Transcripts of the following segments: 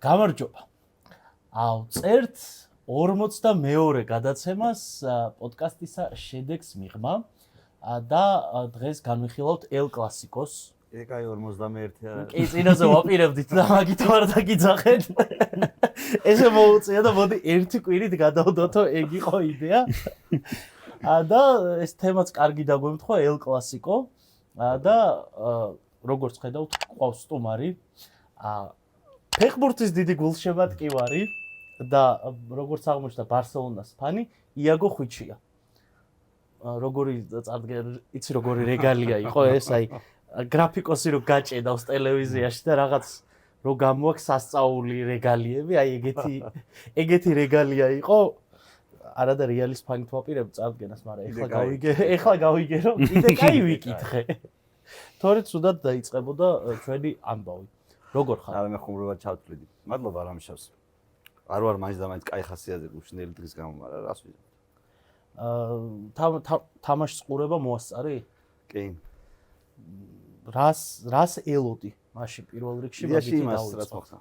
გამარჯობა. წერთ 42 გადაცემას პოდკასტისა შედეგს მიღმა და დღეს განვიხილავთ ელ კლასიკოს. ეკაი 51 არა. კი, წინაზე ვაპირებდით და მაგით ვარ დაგიძახეთ. ესე მოუწია და მოდი ერთი კვირით გადავდოთო, ეგ იყო იდეა. და ეს თემაც კარგი დაგვემთხვა ელ კლასიკო და როგორც ხედავთ, ყავს სტუმარი. ფეხბურთის დიდი გულშემატკივარი და როგორც აღმოჩნდა ბარსელონას ფანი იაგო ხვიჩია. როგორი წარდგენ, იცი როგორი რეგალია იყო ეს, აი გრაფიკოსი რო გაჭედავს ტელევიზიაში და რაღაც რო გამოაქვს სასწაული რეგალიები, აი ეგეთი რეგალია იყო. არა და რეალის ფანით ვაპირებ წარდგენას, მაგრამ ეხლა გავიგე რომ კიდე კაი ვიკითხე. თორე ცუდად დაიწყებოდა ჩვენი ამბავი. როგორ ხარ? არა, მე ხუმრობად ჩავთვლიდი. მადლობა რამიშავს. არ ვარ მაინც და მაინც კაი ხასიათზე გუშინელი დღის გამო, მაგრამ რას ვიზამ. თამაშის ყურება მოასწარი? კი. რას ელოდი? მაშინ პირველ რიგში მაგითი დავიწყო.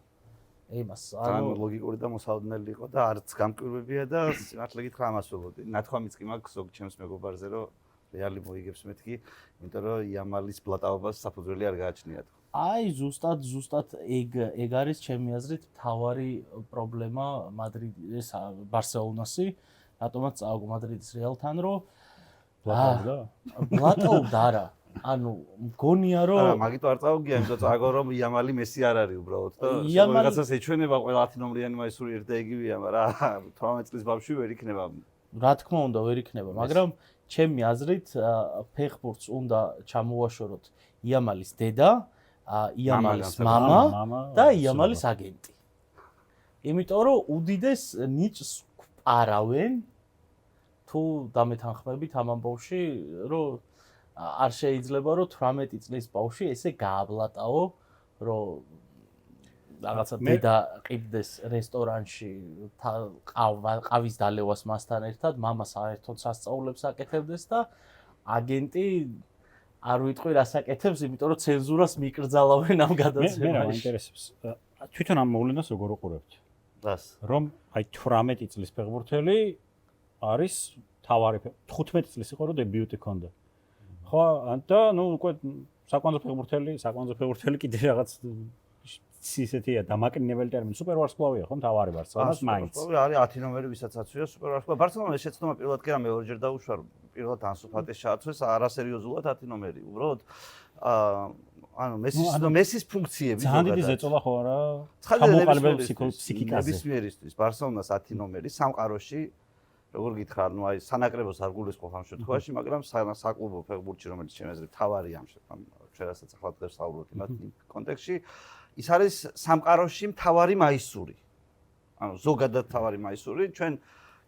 იმას, ანუ ლოგიკური და მოსალოდნელი იყო და არც გამკვირვებია და სიმართლე გითხრა ამას ველოდი. ნათქვამიც კი მაქვს ზოგ ჩემს მეგობარზე, რომ რეალი მოიგებს მეთქი, იმიტომ რომ იამალის ბლატაობას საფუძველი არ გააჩნიათ. აი ზუსტად ეგ არის ჩემი აზრით მთავარი პრობლემა მადრიდის ბარსელონასი, რატომაც წავაგო მადრიდის რეალთან, რომ ბლატაობდა არა. ანუ მგონია რომ არა, მაგით არ წავაგია, იმიტომ წავაგო რომ იამალი მესი არ არის უბრალოდ და რაღაცას ეჩვენება ყველა 10 ნომრიანი მაისური ერთ და იგივეა, მაგრამ 18 წლის ბავშვი ვერ იქნება. რა თქმა უნდა ვერ იქნება, მაგრამ ჩემი აზრით ფეხბურთს უნდა ჩამოვაშოროთ იამალის დედა, იამალის მამა და იამალის აგენტი. იმიტომ რომ უდიდეს ნიჭს არავენ თუ დამეთანხმებით ამ ამბავში, რომ არ შეიძლება რომ 18 წლის ბავშვი ესე გააბლატაო, რომ რაღაცა დედა ყიდდეს რესტორანში ყავის დალევას მასთან ერთად, მამა საერთოდ სასწაულებს აკეთებდეს და აგენტი არ ვიტყვი რას აკეთებს, იმიტომ რომ ცენზურას მიკრძალავენ ამ გადაცემაში. მე რა მაინტერესებს, თვითონ ამ მოვლენას როგორ უყურებთ? რას? რომ აი 18 წლის ფეხბურთელი არის თავარი 15 წლის იყო რომ დებიუტი ჰქონდა. ხო, და ნუ უკვე საკვანძო ფეხბურთელი კიდე რაღაც ისეთია დამაკნინებელი ტერმინი, სუპერვარსკვლავია, ხო, თავარი ბარსელონას მაინც. არის 10 ნომერი, ვისაც აცვია სუპერვარსკვლავი. ბარსელონას შეცდომა პირველად კი რა მეორჯერ დაუშვა, პირველად ანსუ ფატის ჩააცვეს არასერიოზულად 10 ნომერი. უბრალოდ ანუ მესის ფუნქციები ძალიან დიდი ზეწოლა ხო არა? გამოყალიბებელ ფსიქიკაზე. ნებისმიერისთვის ბარსელონას 10 ნომერი სამყაროში როგორ გითხრა, ну აი სანაკრებოს არ გულისხმობ ამ შემთხვევაში, მაგრამ საკლუბო ფეხბურთში, რომელიც ჩემი აზრით თავარი ამ შედასაც ახლა დღეს საუბრობთ იმ კონტექსტში, ის არის სამყაროში მთავარი მაისური. ანუ ზოგადად მთავარი მაისური, ჩვენ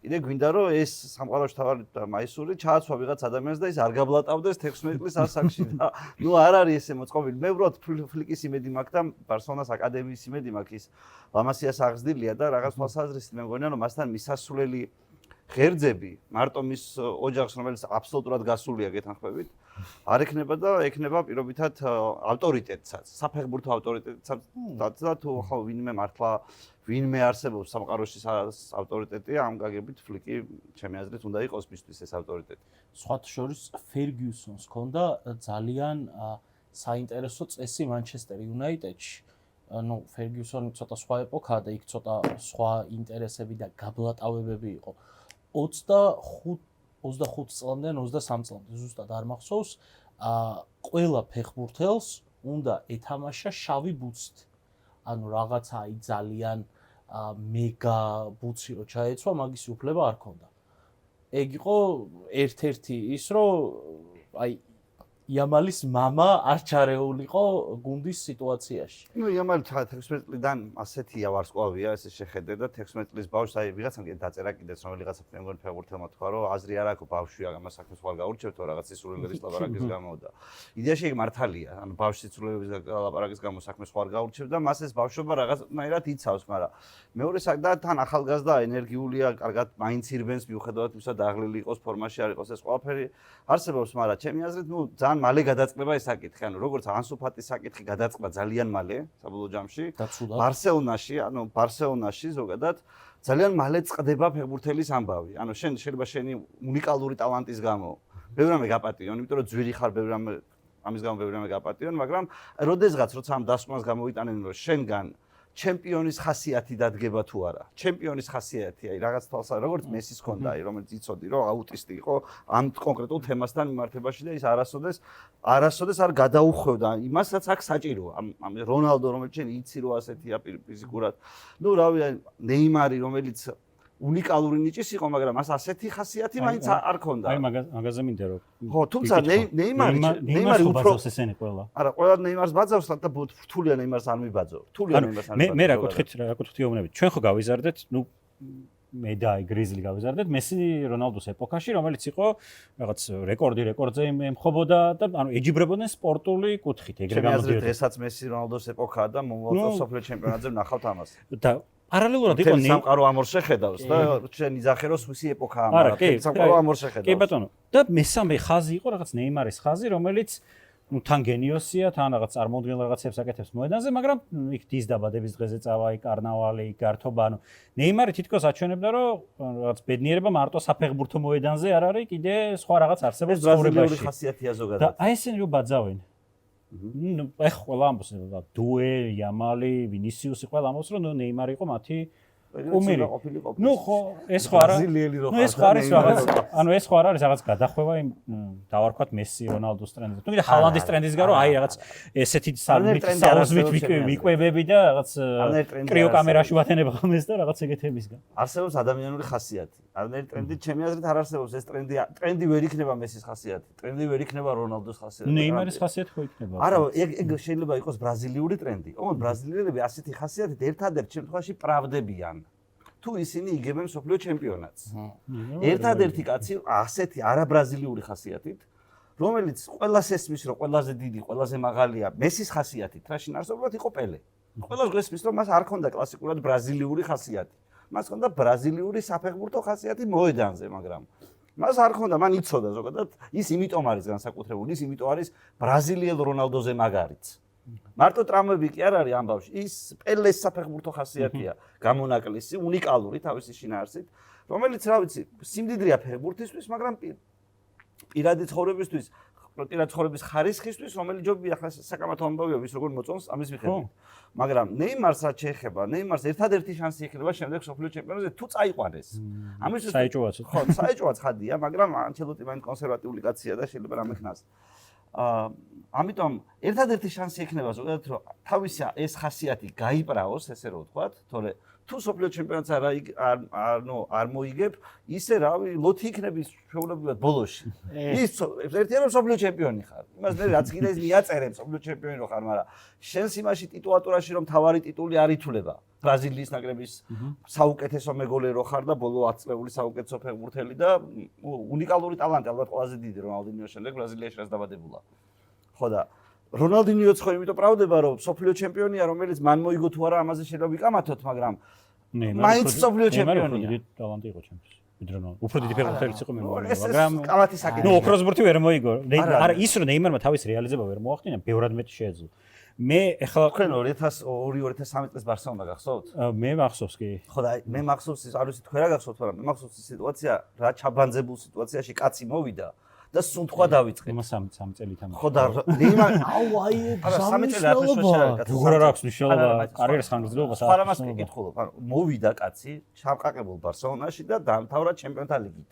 კიდე გვინდა რომ ეს სამყაროში მთავარი მაისური ჩააცვა ვიღაც ადამიანს და ის არ გაბლატავდეს 16 წლის ასაკში და ну არ არის ესე მოწყობილი. მე უბრალოდ ფლიკის იმედი მაქვს და ბარსელონას აკადემიის იმედი მაქვს, ის ლამასიას აღზრდილია და რაღაც თვალსაზრისით მე მგონია რომ მასთან მისასვლელი ღერძები მარტო მის ოჯახს, რომელიც აბსოლუტურად გასულია გეთანხმებით, არ ექნება და ექნება პირობითად ავტორიტეტსაც, საფეხბურთო ავტორიტეტსაც და თუ ხო ვინმე მართლა ვინმე არსებობს სამყაროში ავტორიტეტი, ამ გაგებით ფლიკი ჩემი აზრით უნდა იყოს მისთვის ეს ავტორიტეტი. სხვათა შორის ფერგიუსონს ჰქონდა ძალიან საინტერესო წესი მანჩესტერ იუნაიტედში. ну ფერგიუსონი ცოტა სხვა ეპოქაა და იქ ცოტა სხვა ინტერესები და გაბლატავებები იყო. 25 წლამდე, 23 წლამდე ზუსტად არ მახსოვს, ყველა ფეხბურთელს უნდა ეთამაშა შავი ბუცით. ანუ რაღაცა აი ძალიან მეგა ბუცი რო ჩაეცვა, მაგის უფლება არ ჰქონდა. ეგ იყო ერთ-ერთი ის, რომ აი იამალის მამა არ ჩარეულიყო გუნდის სიტუაციაში. ну იამალი 16 წლიდან ასეთია ვარსკვლავია, ესე შეხედე და 16 წლის ბავშვს აი ვიღაცამ კიდე დაწერა კიდეც რომ ვიღაცა მეგონი ფეხბურთელმა თქვა რომ აზრი არ აქვს ბავშვია ამას საქმეს ხვალ გაურჩევთო რაღაც სისულელების ლაპარაკის გამო და იდეაში ეგ მართალია. ანუ ბავშვის სისულელების ლაპარაკის გამო საქმეს ხვალ გაურჩევ და მას ეს ბავშვობა რაღაცნაირად იცავს, მაგრამ მეორე საკდა თან ახალგაზრდა ენერგიულია, კარგად მაინც ირბენს მიუხედავად იმისა და აღლილი იყოს ფორმაში არ იყოს ეს ყველაფერი არსებობს, მაგრამ ჩემი აზრით ну ძალიან მალე გადაწყდება ეს საკითხი, ანუ როგორც ანსუ ფატის საკითხი გადაწყდა ძალიან მალე საბოლოო ჯამში. ბარსელონაში ზოგადად ძალიან მალე წყდება ფეხბურთელის ამბავი. ანუ შენ შეიძლება შენი უნიკალური ტალანტის გამო ბევრ რამე გაპატიონ, იმიტომ რომ ძვირი ხარ ბევრ რამე ამის გამო ბევრ რამე გაპატიონ, მაგრამ როდესღაც როცა ამ დასკვნას გამოვიტანენ, რომ შენგან ჩემპიონის ხასიათი დადგება თუ არა. ჩემპიონის ხასიათი, აი რაღაც თვალსა, როგორც მესის ჰქონდა, აი რომელიც იცოდი, რომ აუტისტი იყო ამ კონკრეტულ თემასთან მიმართებაში და ის არასოდეს არ გადაუხვევდა იმასაც აქ საჭიროა. ამ რონალდო, რომელიც შენ იცი რომ ასეთია ფიზიკურად. ნუ რავი, ნეიმარი, რომელიც უნიკალური ნიჭის იყო, მაგრამ მას ასეთი ხასიათი მაინც არ ჰქონდა. აი მაგაზე მინდა რომ. ხო, თუმცა ნეიმარი უფრო ბაძავს ესენი ყველა. არა, ყველა ნეიმარს ბაძავს და რთულია ნეიმარს არ მიბაძო. რთულია ნეიმარს არ მიბაძო. მე რა კუთხით იოვნებით. ჩვენ ხო გავიზარდეთ, ნუ მე და აი გრიზლი გავიზარდეთ მესი რონალდოს ეპოქაში, რომელიც იყო რაღაც რეკორდზე ემხობოდა და ანუ ეჯიბრებოდნენ სპორტული კუთხით, ეგრე გამოდიოდა. დღესაც მესი რონალდოს ეპოქაა და მომავალ სოფლიო ჩემპიონატზე ვნახავთ ამას. და პარალელურად იყო სამყარო ამორ შეხედავს და შენ იზახე რომ სვისი ეპოქაა, მაგრამ სამყარო ამორ შეხედავს. კი ბატონო. და მესამე ხაზი იყო რაღაც ნეიმარის ხაზი, რომელიც ну თან გენიოსია, თან რაღაც წარმოუდგენელ რაღაცებს აკეთებს მოედანზე, მაგრამ იქ დის დაბადების დღეზე წავა, იქ კარნავალი, იქ გართობა, ანუ ნეიმარი თითქოს აჩვენებდა, რომ რაღაც ბედნიერება მარტო საფეხბურთო მოედანზე არ არის, კიდე სხვა რაღაც არსებობს ცხოვრებაში. ხასიათია ზოგადად. და აი ესენი რომ ბაძავენ. ну ეხ ყველა ამბობს, დუე, იამალი, ვინისიუსი ყველა ამბობს, რომ ნეიმარი იყო მათი უმერი. ну ხო, ეს ხო არა. ну ეს ხო არის რაღაც, ანუ ეს ხო არ არის რაღაც გადახვევა იმ დავარქვათ მესი, რონალდოს ტრენდზე. თუ კიდე ჰალანდის ტრენდის გარო, აი რაღაც ესეთი საუზმით მიკვებები და რაღაც კრიო კამერაში ვათენება ხმეს და რაღაც ეგეთებისგან. არსებობს ადამიანური ხასიათი. არანაირი ტრენდი ჩემი აზრით არ არსებობს. ეს ტრენდი ვერ იქნება მესის ხასიათი. ტრენდი ვერ იქნება რონალდოს ხასიათი. ნეიმარის ხასიათი ხო იქნება. არა, ეგ შეიძლება იყოს ბრაზილიური ტრენდი. ოღონდ ბრაზილიელები ასეთი ხასიათით ერთადერთ შემთხვევაში პრავდებიან. თუ ისინი იგებენ სოფლიო ჩემპიონატს. ერთადერთი კაცი ასეთი არაბრაზილიური ხასიათით, რომელიც ყველას ესმის, რომ ყველაზე დიდი, ყველაზე მაღალია, მესის ხასიათით, რა შინაარსობრივად იყო პელე. ყველას გვესმის, რომ მას არ ჰქონდა კლასიკურად ბრაზილიური ხასიათი. მას ჰქონდა ბრაზილიური საფეხბურთო ხასიათი მოედანზე, მაგრამ მას არ ჰქონდა, მან იცოდა ზოგადად, ის იმიტომ არის განსაკუთრებული, ის იმიტომ არის ბრაზილიელ რონალდოზე მაგარიც. მარტო ტრამვები კი არ არის ამბავში, ის პელეს საფეხბურთო ხასიათია, გამონაკლისი, უნიკალური თავისი შინაარსით, რომელიც რა ვიცი, სიმდიდრეა ფეხბურთისთვის, მაგრამ პირადი ცხოვრებისთვის, პირადი ცხოვრების ხარისხისთვის, რომელიც ჯობია ახლა საკამათო ამბავია, ვის როგორ მოწონს ამის მიხედვით. მაგრამ ნეიმარს რაც შეეხება, ნეიმარს ერთადერთი შანსი ექნება შემდეგ სოფლიო ჩემპიონატზე თუ წაიყვანეს. ამისთვის საეჭვოაც. ხო, საეჭვოაც ხადია, მაგრამ ანჩელოტი მაინც კონსერვატიული კაცია და შეიძლება რამე ხნას. ამიტომ ერთადერთი შანსი ექნება ზოგადად რომ თავისი ეს ხასიათი გაიბრაოს, ესე რომ ვთქვათ, თორე თუ სოფლიო ჩემპიონატს არ მოიგებ, ისე რავი, ლოთი იქნების შეუძლებლად ბოლოში. ის ერთიანობ სოფლიო ჩემპიონი ხარ. იმას მე რაც კიდე ის მიაწერებს სოფლიო ჩემპიონი რო ხარ, მაგრამ შენს იმაში ტიტულატურაში რომ თავარი ტიტული არ ითვლება. ბრაზილიის ნაკრების საუკეთესო მეგოლე რო ხარ და ბოლო 10 წლეული საუკეთესო ფეხბურთელი და უნიკალური ტალანტი, ალბათ ყველაზე დიდი რონალდინიოს შემდეგ ბრაზილიაში რაც დაბადებულა. ხო და რონალდინიოც ხო იმიტომ პრავდება რომ სოფლიო ჩემპიონია, რომელიც მან მოიგო თუ არა ამაზე შეიძლება ვიკამათოთ, მაგრამ მაინც სოფლიო ჩემპიონია. დიდი ტალანტი იყო ჩემთვის. უფრო დიდი ფეხბურთელიც იყო მე მგონი, მაგრამ კამათი საკითხი. ნუ ოქროსბურთი ვერ მოიგო. არა, ის რომ ნეიმარმა თავის რეალიზება ვერ მოახდინა, ბევრად მეტი შეეძლო. მე ეხლა თქვენ 2002-2003 წელს ბარსელონა გახსოვთ? მე მახსოვს კი. ხო და მე მახსოვს ის, არ ვიცი თქვენ რა გახსოვთ, მაგრამ მე მახსოვს ის სიტუაცია, რა ჩაბანძებულ სიტუაციაში კაცი მოვიდა და სუნთქვა დავიწყე. იმას 3 წელი თამაში. ხო და ნეიმარ აუ აი არა 3 წელი ათვისშია. როგორ არ აქვს მნიშვნელობა კარიერის ხანგრძლივობას? სხვა რამას მეკითხულობ, ანუ მოვიდა კაცი ჩამყაყებულ ბარსელონაში და დაამთავრა ჩემპიონთა ლიგით.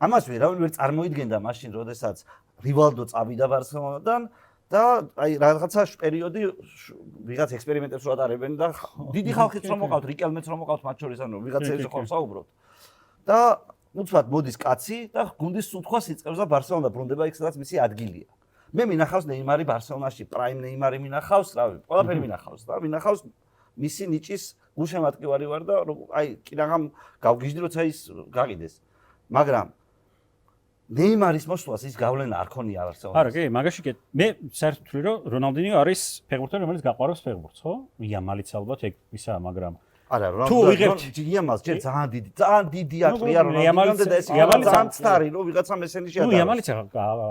ამას ვერავინ ვერ წარმოიდგენდა მაშინ, როდესაც რივალდო წავიდა ბარსელონადან და აი რაღაცა პერიოდი ვიღაც ექსპერიმენტებს რო ატარებენ და დიდი ხალხიც რომ მოყავთ, რიკელმეც რომ მოყავთ მათ შორის, ანუ ვიღაცებს ხო საუბრობთ. და უცბად მოდის კაცი და გუნდის სუნთხვას იწყებს და ბარსელონა ბრუნდება იქ, სადაც მისი ადგილია. მე მინახავს ნეიმარი ბარსელონაში, პრაიმ ნეიმარი მინახავს, რავი, ყველაფერი მინახავს და მინახავს მისი ნიჭის გულშემატკივარი ვარ და აი კი რაღაც გავგიჟდი როცა ის გაგიდეს. მაგრამ ნეიმარის მოსვლას ის გავლენა არ ქონია ბარსელონას. არა, კი, მაგაში კი მე საერთოდ ვთვლი რომ რონალდინიო არის ფეხბურთელი, რომელიც გაყვარებს ფეხბურთს, ხო? იამალიც ალბათ ეგ ისაა, მაგრამ არა, თუ ვიღებთ იამალს ჯერ ძალიან დიდი აკრია რონალდო და ეს ძალიან ცარი, რომ ვიღაცა მესენიში არა. ნუ იამალიც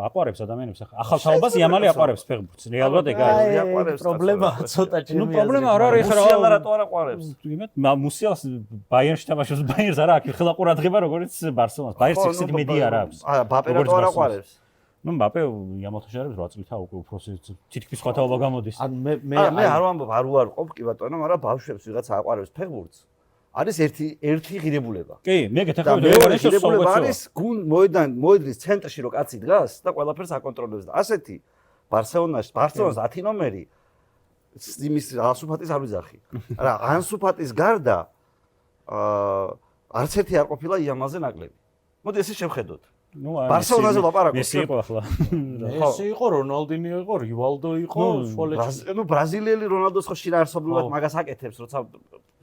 აყვარებს ადამიანებს ახლა. ახალ თაობას იამალი აყვარებს ფეხბურთს. რეალურად ეგ არის. პრობლემა ცოტა ჩემი. ნუ პრობლემა არ არის ახლა მუსიალა რატო არ აყვარებს? იმედ მუსიალს ბაიერნში თამაშობს, ბაიერს არ აქვს ხელა ყურადღება როგორც ბარსელონას. ბაიერს ისეთი მედი არ აქვს. არა, ბაპე რატო არ აყვარებს? ნუ მბაპე იამალთან შედარებით 8 წლით უკვე უფროსი თითქმის სხვა თაობა გამოდის. ან მე არ ვამბობ, არ უარყოფ კი ბატონო, მაგრამ ბავშვებს ვიღაცა აყვარებს ფეხბურთს. არის ერთი ღირებულება. კი, მე გეთახმები მეორე ღირებულება არის მოედნის ცენტრში რო კაცი დგას და ყველაფერს აკონტროლებს და ასეთი ბარსელონას 10 ნომერი იმის ანსუფატის არ ვიძახი. არა, ანსუფატის გარდა არც ერთი არ ყოფილა იამალზე ნაკლები. მოდი ესე შევხედოთ. ნუ ბარსელონაზე ლაპარაკობ. მესი იყო ახლა. მესი იყო, რონალდინიო იყო, რივალდო იყო, სვოლეთში. ნუ ბრაზილიელი რონალდოს ხო შინაარსობრივად მაგას აკეთებს, როცა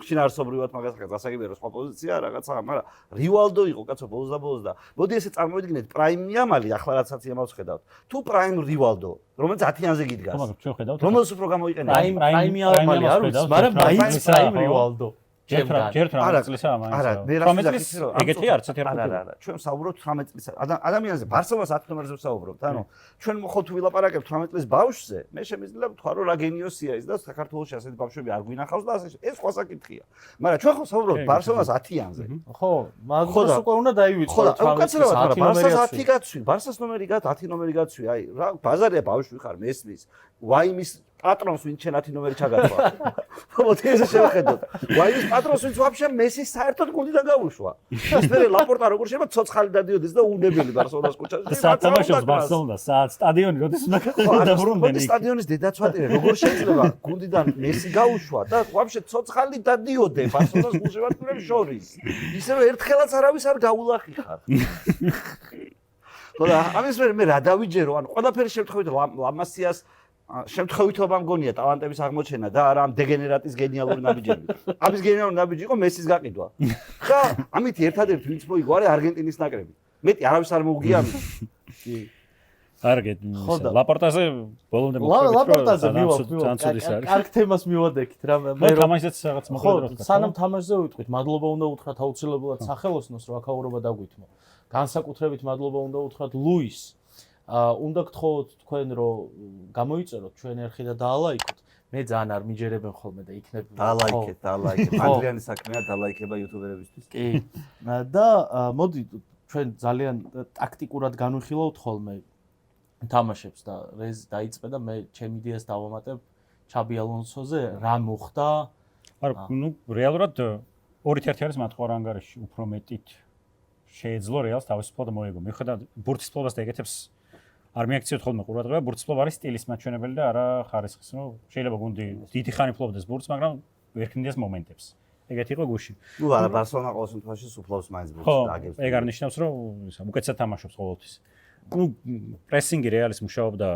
შინაარსობრივად მაგას აკეთებს, გასაგებია რომ სხვა პოზიცია რაღაცა, მაგრამ რივალდო იყო კაცო ბოლოს და მოდი ესე წარმოვიდგინეთ პრაიმ იამალი, ახლა რაცაც იამალს ხედავთ. თუ პრაიმ რივალდო, რომელიც 10-იანზე გიდგას. ჩვენ ხედავთ. რომელს უფრო გამოიყენება? პრაიმ იამალი არ ვიცი, მაგრამ მაინც პრაიმ რივალდო. ჯერ 18 წლისაა მაინც. არა, მე რა ვიზახით რომ ეგეთი არც ერთი არ ყოფილა. არა, ჩვენ ვსაუბრობთ 18 წლის ადამიანზე, ბარსელონას 10 ნომერზე ვსაუბრობთ. ანუ ჩვენ მოხოთ ვილაპარაკებთ 18 წლის ბავშვზე, მე შემიძლია ვთქვა რომ რა გენიოსია ის და საქართველოში ასეთი ბავშვები არ გვინახავს და ასე ეს სხვა საკითხია. მაგრამ ჩვენ ხო ვსაუბრობთ ბარსელონას 10-იანზე. ხო, მაგას უკვე უნდა დაივიწყო 18 წლის. ბარსას 10 გაცვი, ბარსას ნომერი 10 ნომერი გაცვი, აი რა ბაზარია ბავშვი ხარ მესმის. ვაიმის პატრონს ვინ შენ 10 ნომერი ჩაგატყვა. მოდი ესე შევხედოთ. ვაიმის პატრონს ვინც ვაფშე მესის საერთოდ გუნდიდან გაუშვა. ეს მე ლაპორტა როგორ შეიძლება ცოცხალი დადიოდეს და უნებელი ბარსელონას კუჩაში. სათამაშოს ბარსელონას, საათ სტადიონი როდის უნდა დაბრუნდნენ. მოდი სტადიონის დედაცვატირე როგორ შეიძლება გუნდიდან მესი გაუშვა და ვაფშე ცოცხალი დადიოდე ბარსელონას გულშემატკივრებს შორის. ისევე ერთხელაც არავის არ გაულახი ხარ. ხო და ამის მე რა დავიჯერო, ანუ ყველაფერი შემთხვევით ლამასიას შემთხვევითობა მგონია ტალანტების აღმოჩენა და არა ამ დეგენერატის გენიალური ნაბიჯები. ამის გენიალური ნაბიჯი იყო მესის გაყიდვა. ხა, ამით ერთადერთი ვინც მოიგო არის არგენტინის ნაკრები. მეტი არავის არ მოუგია ამით. კი. არგეთ, ლაპორტაზე ბოლომდე მოხდა. ლაპორტაზე მივაქვს. კარგ თემას მივადექით რა. მე თამაშიც რაღაც მოხდა. სანამ თამაშზე ვიტყვით, მადლობა უნდა უთხრათ აუცილებლად სახელოსნოს, რომ აქაურობა დაგვითმო. განსაკუთრებით მადლობა უნდა უთხრათ ლუის. უნდა გთხოვოთ თქვენ რომ გამოიწეროთ ჩვენ ერხი და დაალაიქოთ. მე ძალიან არ მიჯერებენ ხოლმე და იქნებ დაალაიქეთ. ადრიანის საქმეა დაალაიქება იუთუბერებისთვის. კი. და მოდი ჩვენ ძალიან ტაქტიკურად განვიხილავთ ხოლმე თამაშებს და რეზ დაიწყე და მე ჩემ იდეას დავამატებ ჩაბი ალონსოზე რა მოხდა. არა, ნუ რეალურად 2-1 არის მათყوار ანგარიში უფრო მეტით შეეძლო რეალს თავისუფლად მოეგო. მიუხედავად ბურთისფლობას და ეგეთებს არ მიაქციოთ ხოლმე ყურადღება, ბურთისფლობა არის სტილის მაჩვენებელი და არა ხარისხის. ნუ შეიძლება გუნდი დიდი ხანი ფლობდეს ბურთს, მაგრამ ვერ ქმნიდეს მომენტებს. ეგეთი იყო გუში. ნუ არა, ბარსელონა ყოველ შემთხვევაში სუფლავს მაინც ბურთს და აგებს. ეგ არ ნიშნავს, რომ უკეთესად თამაშობს ყოველთვის. ნუ პრესინგი რეალის მუშაობდა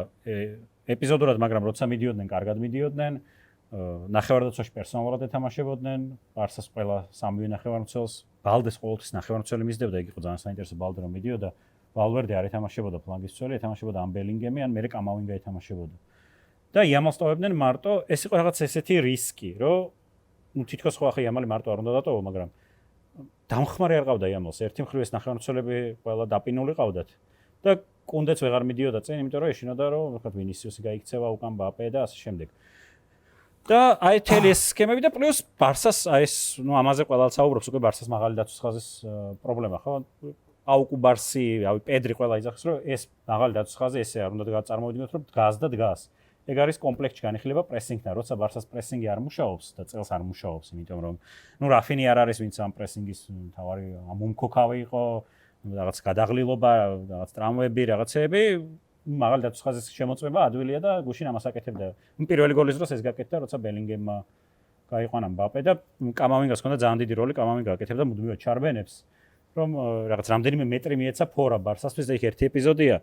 ეპიზოდურად, მაგრამ როცა მიდიოდნენ, კარგად მიდიოდნენ. ნახევარდაცვაში პერსონალურად ეთამაშებოდნენ, ბარსას ყველა სამივე ნახევარმცველს, ბალდეს ყოველთვის ნახევარმცველი მისდევდა, ეგ იყო ძალიან საინტერესო ბალდე რომ მიდიოდა. ვალვერდე არ ეთამაშებოდა ფლანგის მცველი, ეთამაშებოდა ამ ბელინგემი, ან მერე კამავინგა ეთამაშებოდა. და იამალს ტოვებდნენ მარტო, ეს იყო რაღაც ესეთი რისკი, რომ ნუ თითქოს ხო ახლა იამალი მარტო არ უნდა დატოვო, მაგრამ დამხმარე არ ყავდა იამალს. ერთი მხრივ ეს ნახევარმცველები ყველა დაპინული ყავდათ. და კუნდეც ვეღარ მიდიოდა წინ, იმიტომ რომ ეშინოდა რომ ვთქვათ ვინისიუსი გაიქცევა უკან ბაპე და ასე შემდეგ. და აი თელი ეს სქემები და პლუს ბარსას აი ეს ნუ ამაზე ყველა საუბრობს უკვე ბარსას მაღალი დაცვის ხაზის პრობლემა ხო? აუკუ ბარსი, აი პედრი ყველა იძახის რომ ეს მაღალი დაცვის ხაზი ესე არ უნდა წარმოვიდგინოთ რომ დგას და დგას. ეგ არის კომპლექტში განიხილება პრესინგთან, როცა ბარსას პრესინგი არ მუშაობს და წელს არ მუშაობს, იმიტომ რომ ნუ რაფინი არ არის ვინც ამ პრესინგის მთავარი მომქოქავი იყო, რაღაც გადაღლილობა, რაღაც ტრამვები, რაღაცეები, მაღალი დაცვის ხაზის შემოწმება ადვილია და გუშინ ამას აკეთებდა. პირველი გოლის დროს ეს გაკეთდა, როცა ბელინგემმა გაიყვანა მბაპე და კამავინგას ჰქონდა ძალიან დიდი როლი, კამავინგა აკეთებდა მუდმივად ჩარბენებს, რომ რაღაც რამდენიმე მეტრი მიეცა ფორა ბარსასთვის და იქ ერთი ეპიზოდია.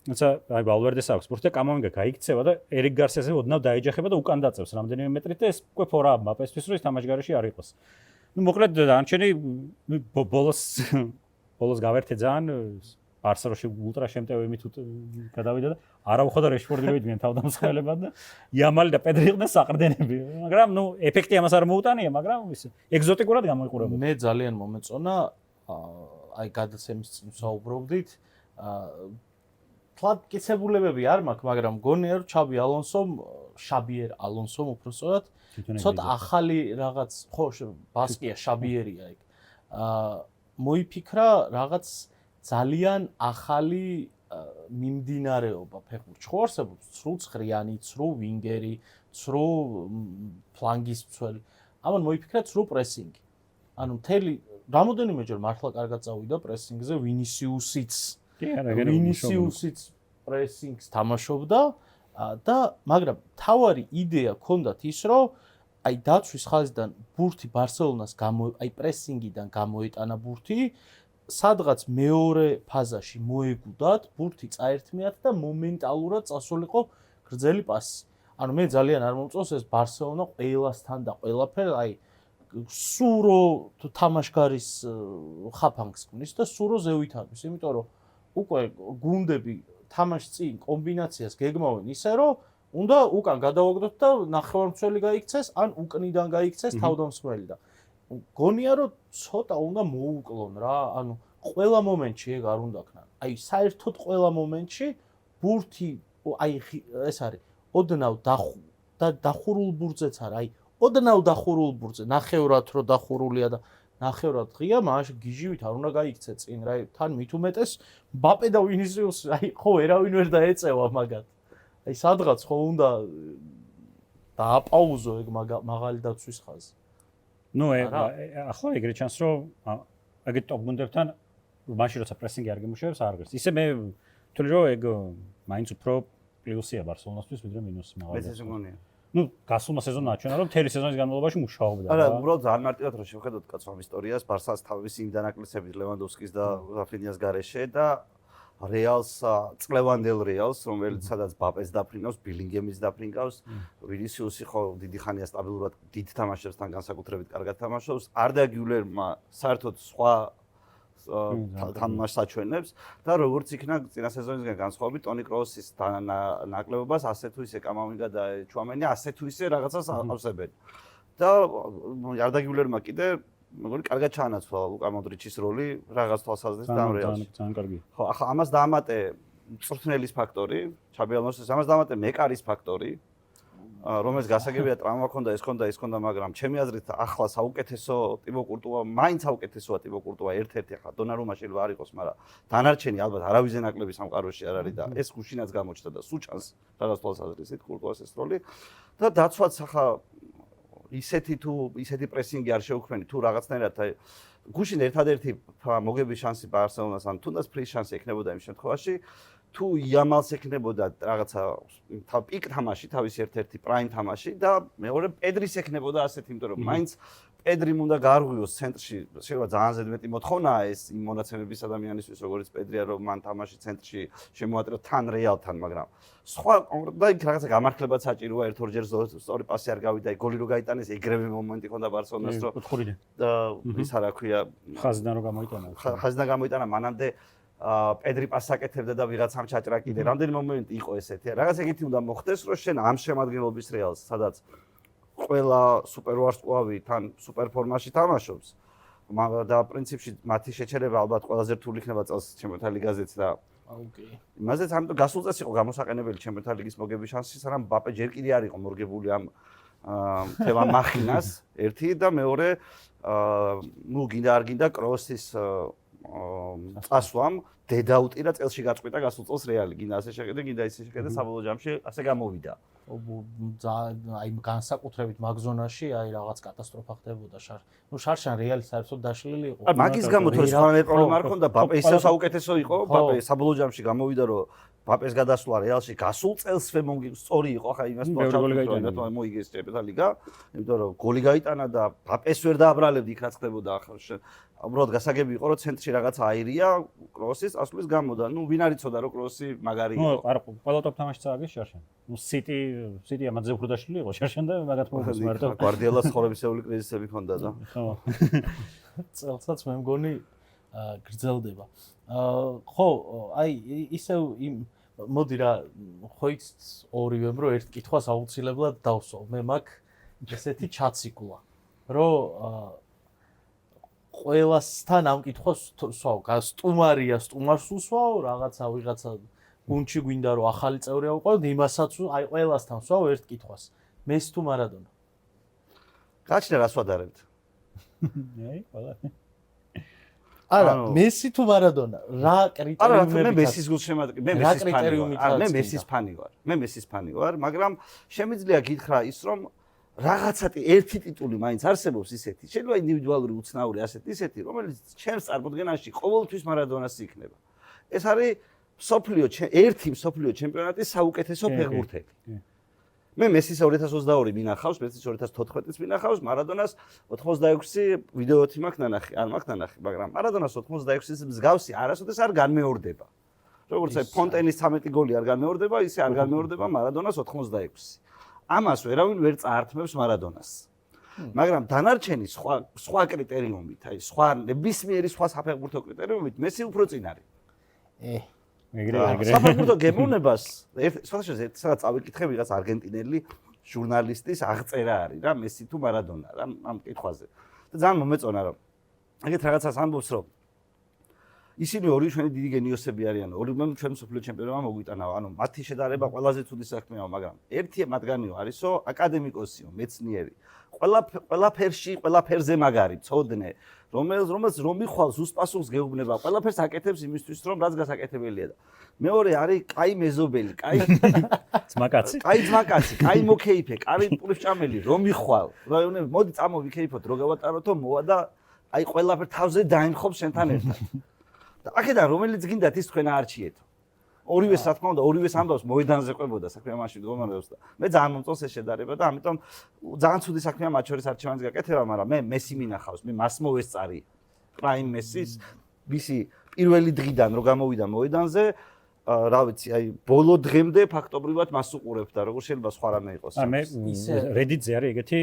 თუმცა აი ვალვერდეს აქვს ბურთი და კამავინგა გაიქცევა და ერიკ გარსიაზე ოდნავ დაეჯახება და უკან დაწევს რამდენიმე მეტრით და ეს უკვე ფორა მბაპესთვის რომ ის თამაშგარში არ იყოს. ნუ მოკლედ დანარჩენი ბოლოს გავერთე ძალიან ბარსელონაში ულტრა შემტევი თუ გადავიდა და არა უხდა რეშფორდი რო იდგნენ თავდამსხმელებად და იამალი და პედრი იყვნენ საყრდენები. მაგრამ ნუ ეფექტი ამას არ მოუტანია, მაგრამ ის ეგზოტიკურად გამოიყურებოდა. მე ძალიან მომეწონა აი გადაცემის წინ საუბრობდით თლად კიცებულებები არ მაქვს, მაგრამ გონია რომ შაბიერ ალონსომ უბრალოდ ცოტა ახალი რაღაც ხო ბასკია შაბიერია ეგ. მოიფიქრა რაღაც ძალიან ახალი მიმდინარეობა ფეხბურთში. ხო არსებობს ცრუ ცხრიანი, ცრუ ვინგერი, ცრუ ფლანგის მცველი. ამან მოიფიქრა ცრუ პრესინგი. ანუ მთელი რამოდენიმეჯერ მართლა კარგად წავიდა პრესინგზე ვინისიუსიც პრესინგს თამაშობდა და მაგრამ თავარი იდეა ჰქონდათ ის რომ აი დაცვის ხაზიდან ბურთი ბარსელონას აი პრესინგიდან გამოეტანა ბურთი სადღაც მეორე ფაზაში მოეგუდათ ბურთი წაერთმიათ და მომენტალურად წასულიყო გრძელი პასი. ანუ მე ძალიან არ მომწონს ეს ბარსელონა ყველასთან და ყველაფერ აი სურო თამაშგარის ხაფანგს ქმნის და სურო ზევითარებს, იმიტომ რომ უკვე გუნდები თამაშ წინ კომბინაციას გეგმავენ ისე რომ უნდა უკან გადავაგდოთ და ნახევარმცველი გაიქცეს ან უკნიდან გაიქცეს თავდამსხმელი და გონია რომ ცოტა უნდა მოუკლონ რა, ანუ ყველა მომენტში ეგ არ უნდა ქნან. აი საერთოდ ყველა მომენტში ბურთი აი ეს არის ოდნავ დახურულ ბურთზეც არა, აი ოდნავ დახურულ ბურთზე, ნახევრად რო დახურულია და ნახევრად ღია, მაშინ გიჟივით არ უნდა გაიქცე წინ რა, თან მით უმეტეს მბაპე და ვინისიუსი, აი ხო ერავინ ვერ დაეწევა მაგათ. აი სადღაც ხო უნდა დააპაუზო ეგ მაღალი დაცვის ხაზი. ნუ ახლა ეგრე ჩანს რომ ეგეთ ტოპ გუნდებთან მაშინ როცა პრესინგი არ გემუშავებს არ ღირს. ისე მე ვთვლი რომ ეგ მაინც უფრო პლუსია ბარსელონასთვის ვიდრე მინუსი მაღალი. მეც ეს მგონია. ნუ გასულმა სეზონმა აჩვენა რომ მთელი სეზონის განმავლობაში მუშაობდა. არა, უბრალოდ ძალიან მარტივად რო შევხედოთ კაცო ამ ისტორიას, ბარსას თავისი იმ დანაკლისებით ლევანდოვსკის და რაფინიას გარეშე და რეალს წლევანდელ რეალს, რომელიც სადაც ბაპეს დაფრინავს, ბილინგემის დაფრინავს, ვინისიუსი ხო დიდი ხანია სტაბილურად დიდ თამაშებსთან განსაკუთრებით კარგად თამაშობს, არდა გიულერმა საერთოდ სხვა თამაშს აჩვენებს და როგორც იქნა წინა სეზონისგან განსხვავებით ტონი კროსის ნაკლებობას ასე თუ ისე კამავინგა და ჩუამენი ასე თუ ისე რაღაცას ავსებენ. და არდა გიულერმა კიდე მეგონი კარგად ჩაანაცვლა ლუკა მოდრიჩის როლი რაღაც თვალსაზრისით ამ რეალში. ძალიან კარგი. ხო, ახლა ამას დაამატე წვრთნელის ფაქტორი, ჩაბი ალონსოს, ამას დაამატე მეკარის ფაქტორი, რომელიც გასაგებია ტრავმა ჰქონდა, ეს ჰქონდა, მაგრამ ჩემი აზრით ახლა საუკეთესო ტიბო კურტუა, მაინც საუკეთესოა ტიბო კურტუა ერთ-ერთი ახლა დონარუმა შეიძლება არ იყოს, მაგრამ დანარჩენი ალბათ არავის ნაკლები სამყაროში არ არის და ეს გუშინაც გამოჩნდა და სუჩანს რაღაც თვალსაზრისით კურტუას ეს როლი და დაცვაც ახლა ისეთი პრესინგი არ შეუქმენი თუ რაღაცნაირად აი გუშინ ერთადერთი მოგების შანსი ბარსელონას ან თუნდაც ფრის შანსი ექნებოდა იმ შემთხვევაში თუ იამალს ექნებოდა რაღაცა პიკ თამაში თავის ერთ-ერთი პრაიმ თამაში და მეორე პედრის ექნებოდა ასეთი იმიტომ რომ მაინც პედრიმ უნდა გაარღვიოს ცენტრში შეიძლება ძალიან ზედმეტი მოთხოვნაა ეს იმ მონაცემების ადამიანისთვის როგორც პედრია რომ მან თამაში ცენტრში შემოატრიო თან რეალთან მაგრამ სხვა და იქ რაღაცა გამართლებაც საჭიროა ერთ-ორჯერ სწორი პასი არ გავიდა აი გოლი რო გაიტანეს ეგრევე მომენტი ხონდა ბარსელონას რომ ოთხორიდან და ის არა ქვია ხაზიდან რო გამოიტანა ხაზიდან გამოიტანა მანამდე პედრი პასს აკეთებდა და ვიღაცამ ჩაჭრა კიდე რამდენი მომენტი იყო ესეთი რაღაც ეგეთი უნდა მოხდეს რომ შენ ამ შემადგენლობის რეალს სადაც ყველა სუპერვარსკვლავი თან სუპერ ფორმაში თამაშობს და პრინციპში მათი შეჩერება ალბათ ყველაზე რთული იქნება წელს ჩემპიონთა ლიგაზეც და ოკეი იმაზეც ამიტომ გასულ წელს იყო გამოსაყენებელი ჩემპიონთა ლიგის მოგების შანსი სანამ მბაპე ჯერ კიდე არ იყო მორგებული ამ თემა მახინას ერთი და მეორე ნუ გინდა არ გინდა კროსის წასვლამ დედაუტირა წელში გაწყვიტა გასულ წელს რეალი გინდა ასე შეხედე გინდა ისე შეხედე საბოლოო ჯამში ასე გამოვიდა აი განსაკუთრებით მაგზონაში აი რაღაც კატასტროფა ხდებოდა ნუ შარშან რეალი საერთოდ დაშლილი იყო მაგის გამო თუ სხვანაირი პრობლემა არ ქონდა ბაპე ისე საუკეთესო იყო ბაპე საბოლოო ჯამში გამოვიდა რომ ბაპეს გადასვლა რეალში გასულ წელსვე სწორი იყო ხა იმას თორჩა მოიგეს ჩემპიონთა ლიგა იმიტომ რომ გოლი გაიტანა და ბაპეს ვერ დააბრალებდი იქ რაც ხდებოდა ახლა უბრალოდ გასაგები იყო რომ ცენტრში რაღაც აირია კროსის ასვლის გამო და ნუ ვინ არ იცოდა რომ კროსი მაგარი იყო არა ყველა ტოპ თამაშს წააგეს შარშან ნუ სიტი ამაზე უფრო დაშლილი იყო შარშან და მაგათ მოგეს მარტო გვარდიოლას ცხოვრებისეული კრიზისები ჰქონდა და ხო წელსაც მე მგონი გრძელდება. ხო, აი ისევ იმ მოდი რა ხო იცით ორივემ რომ ერთ კითხვას აუცილებლად დავსვავ. მე მაქვს ესეთი ჩაციკლა, რომ ყველასთან ამ კითხვას სვავ. სტუმარია, სტუმარს უსვავ, ვიღაცა გუნდში გვინდა რომ ახალი წევრი ავყავდეთ, იმასაც აი ყველასთან სვავ ერთ კითხვას. მესი თუ მარადონა? გაჩნდა რას ვადარებთ? ყველა. არა, მესი თუ მარადონა? რა კრიტერიუმები? არა, მე მესის გულშემატკივარი, მე მესის ფანი ვარ. მე მესის ფანი ვარ, მაგრამ შემიძლია გითხრა ის რომ რაღაცა ერთი ტიტული მაინც არსებობს ისეთი, შეიძლება ინდივიდუალური უცნაური ასეთი ისეთი, რომელიც ჩემს წარმოდგენაში ყოველთვის მარადონას იქნება. ეს არის ერთი მსოფლიო ჩემპიონატის საუკეთესო ფეხბურთელი. მე მესის 2022 მინახავს, მესის 2014-ს მინახავს, მარადონას 86 ვიდეოთი მაქვს ნანახი, არ მაქვს ნანახი, მაგრამ მარადონას 86-ის მსგავსი არასოდეს არ განმეორდება. როგორც აი ფონტენის 13 გოლი არ განმეორდება, ისე არ განმეორდება მარადონას 86. ამას ვერავინ ვერ წაართმევს მარადონას. მაგრამ დანარჩენი სხვა კრიტერიუმით, აი სხვა ნებისმიერი სხვა საფეხბურთო კრიტერიუმით მესი უფრო წინ არის. საფეხბურთო გემოვნებას ერთ სადაც წავიკითხე ვიღაც არგენტინელი ჟურნალისტის აღწერა არის რა მესი თუ მარადონა რა ამ კითხვაზე. და ძალიან მომეწონა რომ ეგეთ რაღაცას ამბობს რომ ისინი ორი ჩვენი დიდი გენიოსები არიან, ორივემ ჩვენ მსოფლიო ჩემპიონობა მოგვიტანა, ანუ მათი შედარება ყველაზე ცუდი საქმეა, მაგრამ ერთი მათგანიო არისო აკადემიკოსიო, მეცნიერი. ყველაფერზე მაგარი, წოდნე, რომელს რომ მიხვალს უსპასუხს გეუბნება, ყველაფერს აკეთებს იმისთვის, რომ რაც გასაკეთებელია და მეორე არის კაი მეზობელი, კაი ძმაკაცი, კაი მოკეიფე, კაი პურიფჭამელი, რომ მიხვალ. რაიონები, მოდი წამოვიქეიფოთ, რო გავატაროთო, მოვა და აი ყველაფერ თავზე დაინხობს შენთან ერთად. და აქედან რომელიც გინდათ ის თქვენ აარჩიეთო. ორივეს რა თქმა უნდა, ორივეს ამბავს მოედანზე ყვებოდა საქმე მაშინ მდგომარეობს და მე ძალიან მომწონს ეს შედარება და ამიტომ ძალიან ცუდი საქმეა მათ შორის არჩევანის გაკეთება, მაგრამ მე მესი მინახავს, მე მას მოვესწარი პრაიმ მესის მისი პირველი დღიდან რო გამოვიდა მოედანზე, რა ვიცი, აი ბოლო დღემდე ფაქტობრივად მას უყურებ და როგორ შეიძლება სხვა რამე იყოს. მე Reddit-ზე არის ეგეთი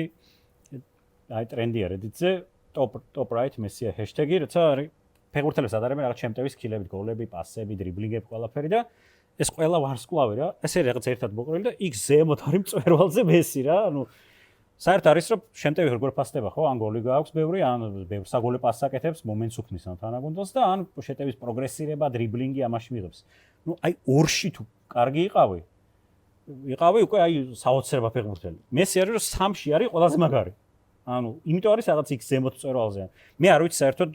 აი ტრენდია Reddit-ზე top right მესია ჰეშტეგი, როცა არის ფეხბურთელებს ადარებენ რაღაც ჩემტევის ქილებით, გოლები, პასები, დრიბლინგები, ყველაფერი და ეს ყველა ვარსკვლავი რა. ესე რაღაც ერთად მოყრილი და იქ ზემოთ არის მწვერვალზე მესი რა. ანუ საერთოდ არის რომ ჩემტევი როგორ პასდება ხო? ან გოლი გააქვს ბევრი, ან ბევრ საგოლე პასს აკეთებს, მომენტს უქმნის ამ თანაგუნდელს და ან შეტევის პროგრესირება, დრიბლინგი ამაში მიიღებს. ნუ აი ორში თუ კარგი იყავი უკვე აი საოცრება ფეხბურთელი. მესი არის რომ სამში არის ყველაზე მაგარი. ანუ იმიტომ არის რაღაც იქ ზემოთ მწვერვალზე. მე არ ვიცი საერთოდ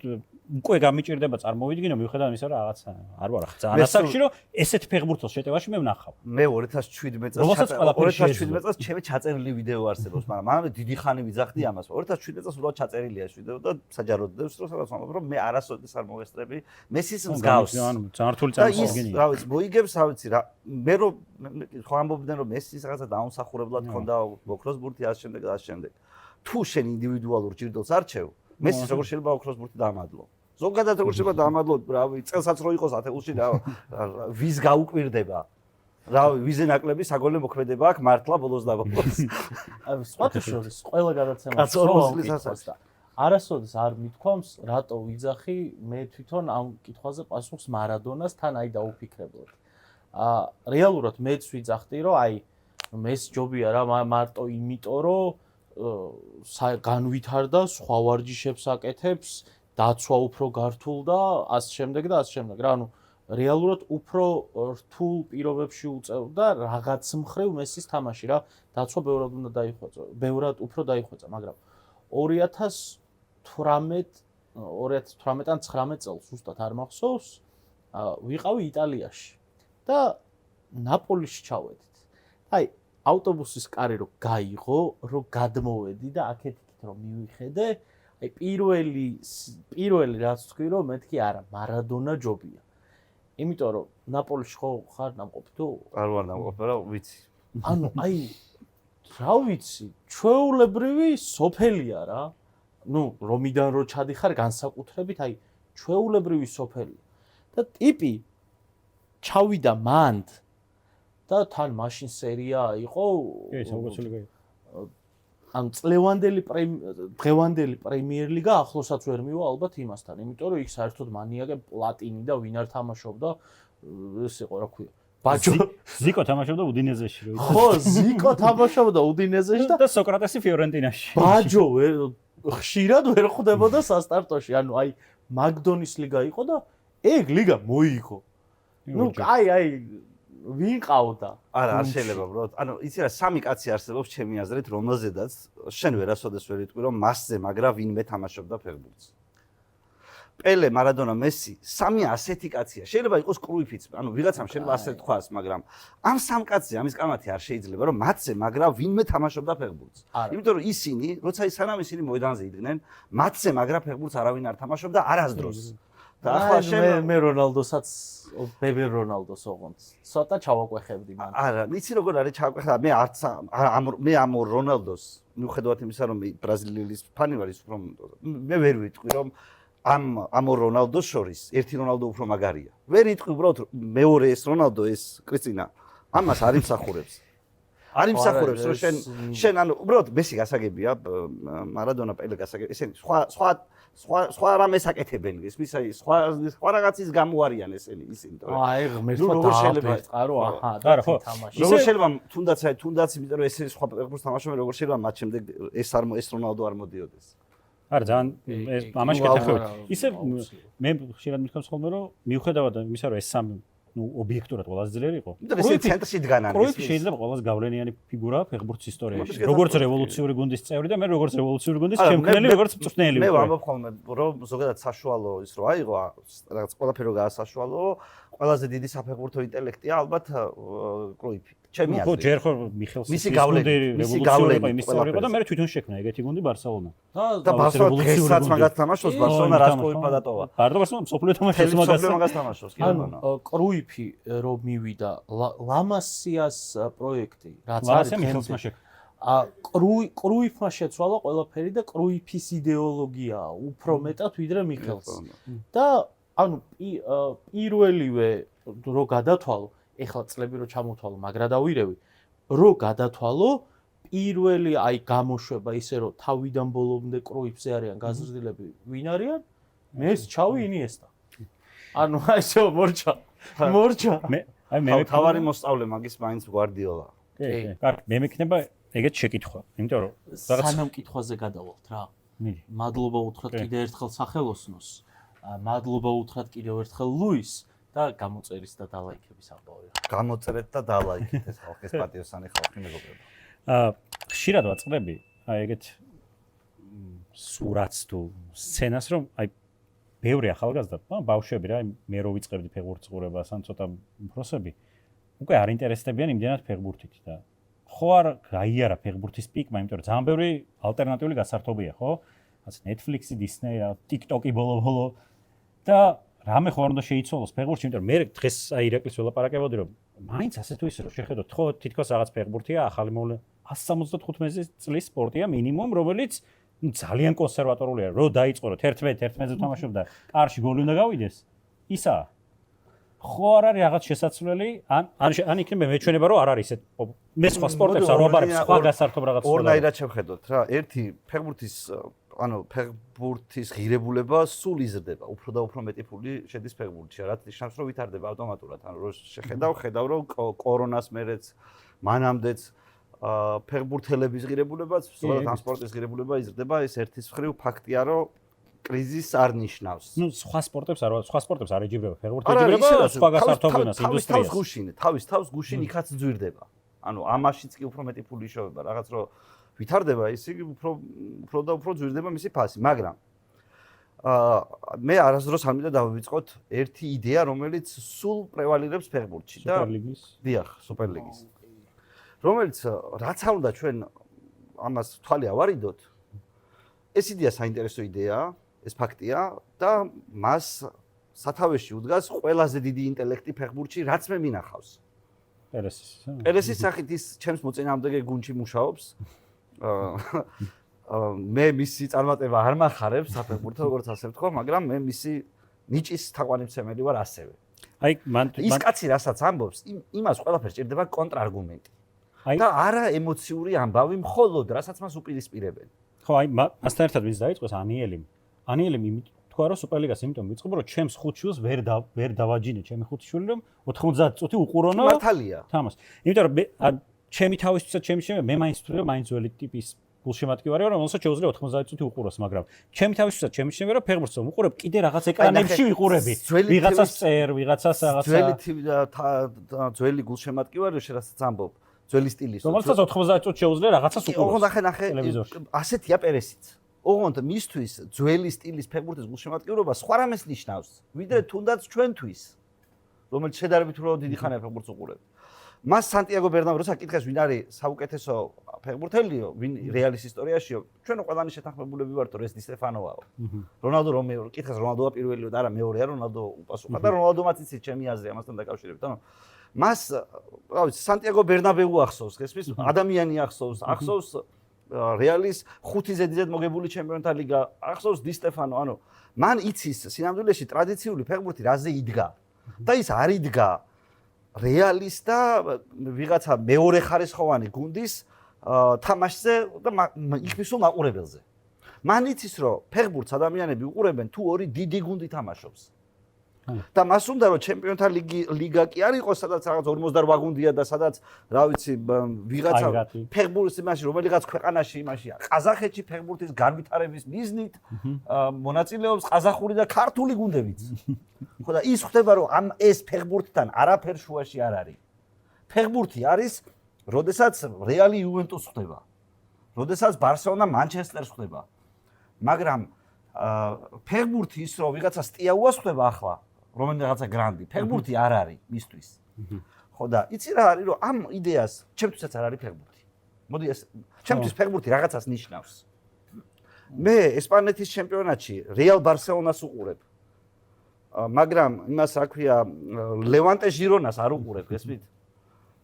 უკვე გამიჭირდება წარმოვიდგინო მიუხედავად იმისა რომ რაღაც არ ვარ ახლა ძალიან ასაკში რომ ესეთ ფეხბურთელს შეტევაში მე ვნახავ. მე 2017 წელს ჩემი ჩაწერილი ვიდეო არსებობს, მაგრამ მანამდე დიდი ხანი ვიძახდი ამას. 2017 წელს უბრალოდ ჩაწერილია ეს ვიდეო და საჯაროდებს რომ სადაც ვამბობ რომ მე არასოდეს არ მოვესწრები მესის მსგავს. ანუ ძალიან რთული წარმოდგენია. რა ვიცი, მოიგებს, რა ვიცი რა. მე რომ ხო ამბობდნენ რომ მესის რაღაცა დაუნსახურებლად ქონდა ოქროს ბურთი ამ შემდეგ. თუ შენ ინდივიდუალურ ჯილდოს არჩევ, მესის როგორ შეიძლება ოქროს ბურთი დაამადლო? ზოგადად როგორ შეიძლება დაამადლო, რავი, წელსაც რო იყოს ათეულში რა ვის გაუკვირდება? რავი, ვიზე ნაკლები საგოლე მოქმედება აქვს მართლა ბოლოს და ბოლოს. სხვათა შორის ყველა გადაცემას და არასოდეს არ მithქვამს, რატო ვიძახი მე თვითონ ამ კითხვაზე პასუხს მარადონას თან აი დაუფიქრებლად. რეალურად მეც ვიძახდი, რომ აი მეს ჯობია რა მარტო იმიტომ, რომ განვითარდა, სხვა ვარჯიშებს აკეთებს, დაცვა უფრო გართულ და ასე შემდეგ და ასე შემდეგ. რა, ანუ რეალურად უფრო რთულ პირობებში უწევდა რაღაც მხრივ მესის თამაში რა. დაცვა ბევრად უნდა დაიხვეწა, ბევრად უფრო დაიხვეწა, მაგრამ 2018-ან 19 წელს ზუსტად არ მახსოვს, ვიყავი იტალიაში და ნაპოლიში ჩავედით. აი ავტობუსის კარი რო გაიღო, რო გადმოვედი და აქეთ-იქით რომ მივიხედე, აი პირველი რაც თქვი რომ მეთქი არა, მარადონა ჯობია. იმიტომ რომ ნაპოლიში ხო ხარ ნამყოფი თუ? არ ვარ ნამყოფი, რა ვიცი. ანუ აი რა ვიცი, ჩვეულებრივი სოფელია რა. ნუ რომიდან რო ჩადიხარ განსაკუთრებით, აი ჩვეულებრივი სოფელია. და ტიპი ჩავიდა მანდ და თან მაშინ სერია იყო. კი, საუკეთესო ლიგა იყო. ანუ დღევანდელი პრემიერ ლიგა ახლოსაც ვერ მივა ალბათ იმასთან, იმიტომ რომ იქ საერთოდ მანიაკე პლატინი და ვინ არ თამაშობდა, ეს იყო რა ქვია. ბაჯო ზიკო თამაშობდა უდინეზეში რო იცი. ხო, ზიკო თამაშობდა უდინეზეში და სოკრატესი ფიორენტინაში. ბაჯო ხშირად ვერ ხვდებოდა სასტარტოში. ანუ აი მაგდონის ლიგა იყო და ეგ ლიგა მოიგო. ნუ აი ვინ ყავდა? არა, არ შეიძლება ბროდ. ანუ იცი რა, სამი კაცი არსებობს ჩემი აზრით, რომელზედაც შენ ვერასოდეს ვერ იტყვი რომ მასზე მაგრა ვინმე თამაშობდა ფეხბურთს. პელე, მარადონა, მესი, სამი ასეთი კაცია. შეიძლება იყოს კრუიფიც, ანუ ვიღაცამ შეიძლება ასე თქვას, მაგრამ ამ სამ კაცზე ამის კამათი არ შეიძლება რომ მათზე მაგრა ვინმე თამაშობდა ფეხბურთს. იმიტომ რომ ისინი, როცა სანამ ისინი მოედანზე იდგნენ, მათზე მაგრა ფეხბურთს არავინ არ თამაშობდა არასდროს. და ახლა მე რონალდოსაც ბებერ რონალდოს ოღონდ ცოტა ჩავაკვეხებდი მან. არა, იცი როგორ არის ჩავაკვეხა, მე ამ რონალდოს მიუხედავად იმისა რომ ბრაზილიის ფანი ვარ ის უფრო მე ვერ ვიტყვი რომ ამ რონალდოს შორის ერთი რონალდო უფრო მაგარია. ვერ იტყვი უბრალოდ მეორე ეს რონალდო ეს კრისტინა ამას არ იმსახურებს. არ იმსახურებს რომ შენ ანუ უბრალოდ მესი გასაგებია, მარადონა, პელე გასაგებია. ესენი სხვა რამეს აკეთებენ ის მისაი სხვა რაღაცის გამო არიან ესენი ისინი თორე აი ღმერთმა დააფერწყარო აჰა და თამაში როგორ შეიძლება თუნდაც იმიტომ რომ ესენი სხვა ფეხბურთს თამაშობენ როგორ შეიძლება მათ შემდეგ ეს რონალდო არ მოდიოდეს არა ძალიან ამაში კეთებია ისე მე ხშირად მithქვამს ხოლმე რომ მიუხედავად იმისა რომ ეს სამი ობიექტურად ყველაზე ძლიერი იყო. ისე ცენტრში დგანან ის. კრუიფი შეიძლება ყველაზე გავლენიანი ფიგურაა ფეხბურთის ისტორიაში. როგორც რევოლუციური გუნდის წევრი და მე როგორც რევოლუციური გუნდის ჩემქმნელი, როგორც მწვრთნელი. მე ვამბობ ხოლმე რომ ზოგადად საშუალო ის რო აიღო, რაღაც ყველაფერი რო გაასაშუალო, ყველაზე დიდი საფეხბურთო ინტელექტია ალბათ კრუიფი. ჩემი აზრით. ხო, ჯერ ხო მიხელს მისი გავლენა იყო იმის წევრი იყო და მე თვითონ შექმნა ეგეთი გუნდი ბარსელონა. და ბარსელონა დღესაც მაგას თამაშობს, ბარსელონა რას კრუიფა დატოვა. არა, ბარსელონა მსოფლიო თამაშობს მაგას თამაშობს, კი ბატონო. კრუიფი რომ მივიდა ლამასიას პროექტი, რაც არის მიხელსმა შექმნა. კრუიფმა შეცვალა ყველაფერი და კრუიფის იდეოლოგიაა უფრო მეტად ვიდრე მიხელს. და ანუ პირველივე რო გადათვალო ეხლა წლები რო ჩამოთვალო, მაგრა დავირევი, რო გადათვალო, პირველი აი გამოშვება ისე რომ თავიდან ბოლომდე კრუიფზე არიან გაზრდილები, ვინ არიან? მეს ჩავი ინიესტა. ანუ აი შო მორჩა. მე თავარი მოსწავლე მაგის მაინც გვარდიოლა. კი, კარგი, მე მექნება ეგეთ შეკითხვა, იმიტომ რომ სანამ კითხვაზე გადავალთ რა. მადლობა უთხრათ კიდევ ერთხელ სახელოსნოს. მადლობა უთხრათ კიდევ ერთხელ ლუის. და გამოწერის და დალაიქების ამბავი. გამოწერეთ და დალაიქეთ ეს ხალხის პატიოსანი ხალხი მეგობრებო. ხშირად ვაწყდები აი ეგეთ სურათს თუ სცენას რომ აი ბევრი ახალგაზრდა, ბავშვები რა, მე რო ვიწყებდი ფეხბურთის ყურებას ან ცოტა უფროსები, უკვე არ ინტერესდებიან იმდენად ფეხბურთით და ხო არ გაიარა ფეხბურთის პიკმა, იმიტომ რომ ძალიან ბევრი ალტერნატიული გასართობია, ხო? ასე Netflix-ი, Disney, TikTok-ი ბოლო-ბოლო და რამე ხო არ უნდა შეიცვალოს ფეხბურთში, იმიტომ რომ მე დღეს აი ირაკლის ველაპარაკებოდი რომ მაინც ასე თუ ისე რომ შეხედოთ, ხო თითქოს რაღაც ფეხბურთია, ახალი მოვლენა 175 წლის სპორტია მინიმუმ, რომელიც ძალიან კონსერვატორულია, რო დაიწყო რომ 11-ზე თამაშობდა, კარში გოლი უნდა გავიდეს. ისა ხო არ არის რაღაც შესაძლებელი, ან იქნება მეჩვენება რომ არ არის ესეთ მე სხვა სპორტებს არ ვაბარებ, სხვა გასართობ რაღაც ორნაირად შევხედოთ რა, ერთი ფეხბურთის ღირებულება სულ იზრდება, უფრო და უფრო მეტი ფული შედის ფეხბურთში, რაც ნიშნავს რომ ვითარდება ავტომატურად, ანუ რო ხედავ რომ კორონას მერეც მანამდეც ფეხბურთელების ღირებულებაც, ზოგადად ამ სპორტის ღირებულება იზრდება, ეს ერთის მხრივ ფაქტია, რომ კრიზისს არ ნიშნავს. ნუ სხვა სპორტებს არ ეჯიბრება, ფეხბურთი ეჯიბრება სხვა გასართობებას, ინდუსტრიას. თავის გუშინ იქაც ძვირდება. ანუ ამაშიც კი უფრო მეტი ფული იშოვება, რაღაც რომ ვითარდება ის იგი უფრო და უფრო ძვირდება მისი ფასი, მაგრამ მე არასდროს არ მინდა დავივიწყოთ ერთი იდეა, რომელიც სულ პრევალირებს ფეხბურთში და სუპერლიგის. დიახ, სუპერლიგის. რომელიც რაც არ უნდა ჩვენ ამას თვალი ავარიდოთ, ეს იდეა საინტერესო იდეაა, ეს ფაქტია და მას სათავეში უდგას ყველაზე დიდი ინტელექტი ფეხბურთში, რაც მე მინახავს. პერესის სახით ის ჩემს მოწინააღმდეგე გუნდში მუშაობს. მე მისი წარმატება არ მახარებს საფეხბურთო როგორც ასე ვთქვა, მაგრამ მე მისი ნიჭის თაყვანისმცემელი ვარ ასევე. აი მან ის კაცი რასაც ამბობს, იმას ყველაფერს ჭირდება კონტრარგუმენტი. და არა ემოციური ამბავი მხოლოდ, რასაც მას უპირისპირებენ. ხო, აი მასთან ერთად ვის დაიწყოს ანიელიმ თქვა რომ სუპერლიგას იმიტომ ვიწყებ რომ ჩემს ხუთშვილს ვერ დავაჯინე ჩემი ხუთშვილი რომ 90 წუთი უყურონო მართალია თამას. იმიტომ რომ ჩემი თავისთვისაც მე მაინც ვთვლი რომ მაინც ძველი ტიპის გულშემატკივარი ვარ რომელსაც შეუძლია 90 წუთი უყუროს მაგრამ ჩემი თავისთვისაც შემიძლია რომ ფეხბურთს ვუყურებ კიდე რაღაც ეკრანებში ვიყურები ვიღაცას წერ ვიღაცას რაღაცა ძველი გულშემატკივარი შეასაც ამბობ ძველი სტილის რომელსაც 90 წუთი შეუძლია რაღაცას უყუროს ოღონდ ნახე ასეთია პერესიც ოღონდ მისთვის ძველი სტილის ფეხბურთის გულშემატკივრობა სხვა რამეს ნიშნავს ვიდრე თუნდაც ჩვენთვის რომელიც შედარებით უფრო დიდი ხანია ფეხბურთს უყურებ მას სანტიაგო ბერნაბეუ როცა კითხეს ვინ არის საუკეთესო ფეხბურთელიო ვინ რეალის ისტორიაშიო ჩვენ ყველანი შეთანხმებულები ვართ რომ ეს დი სტეფანოვაო რონალდო რომეო კითხეს რონალდოა პირველიო და არა მეორეა რონალდო უპასუხა და რონალდომაც იცით ჩემი აზრი ამასთან დაკავშირებით ანუ მას რა ვიცი სანტიაგო ბერნაბეუ ახსოვს ესმის ადამიანი ახსოვს რეალის 5 ზედიზედ მოგებული ჩემპიონთა ლიგა ახსოვს დი სტეფანო ანუ მან იცის სინამდვილეში ტრადიციული ფეხბურთი რაზე იდგა და ის არ იდგა რეალის და ვიღაცა მეორე ხარისხოვანი გუნდის თამაშზე და იქნისო მაყურებელზე. მან იცის რომ ფეხბურთს ადამიანები უყურებენ თუ ორი დიდი გუნდი თამაშობს. და მას უნდა რომ ჩემპიონთა ლიგა კი არ იყოს სადაც რაღაც 48 გუნდია და სადაც რა ვიცი ვიღაცა ფეხბურთის იმაში რომელიღაც ქვეყანაში იმაშია. ყაზახეთში ფეხბურთის განვითარების მიზნით მონაწილეობს ყაზახური და ქართული გუნდებიც. ხო და ის ხდება რომ ამ ეს ფეხბურთთან არაფერ შუაში არ არის. ფეხბურთი არის როდესაც რეალი იუვენტუს ხდება. როდესაც ბარსელონა მანჩესტერს ხდება. მაგრამ ფეხბურთი ის რომ ვიღაცა სტიაუას ხდება ახლა რომელიღაცა გრანდი ფეხბურთი არ არის მისთვის. ხო და იცი რა არის რომ ამ იდეას ჩემთვისაც არ არის ფეხბურთი. მოდი ეს ჩემთვის ფეხბურთი რაღაცას ნიშნავს. მე ესპანეთის ჩემპიონატში რეალ ბარსელონას უყურებ. მაგრამ იმას რა ქვია ლევანტე ჟირონას არ უყურებ ესმით?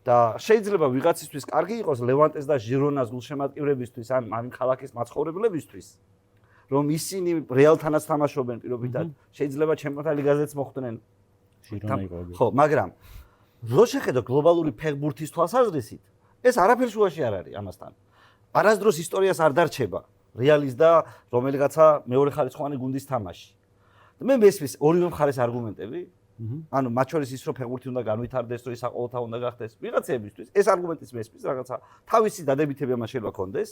და შეიძლება ვიღაცისთვის კარგი იყოს ლევანტეს და ჟირონას გულშემატკივრებისთვის ან ამ ქალაქის მაცხოვრებლებისთვის რომ ისინი რეალთანაც თამაშობენ პირობითად შეიძლება ჩემპიონთა ლიგაზეც მოხვდნენ ხო მაგრამ რო შეხედო გლობალური ფეხბურთის თვალსაზრისით ეს არაფერ შუაში არ არის ამასთან არასდროს ისტორიას არ დარჩება რეალის და რომელიღაცა მეორე ხარისხოვანი გუნდის თამაში მე მესმის ორივე მხარეს არგუმენტები ანუ მათ შორის ის რომ ფეხბურთი უნდა განვითარდეს რომ ის საყოველთაო უნდა გახდეს ვიღაცებისთვის ეს არგუმენტიც მესმის რაღაცა თავისი დადებითები ამას შეიძლება კონდეს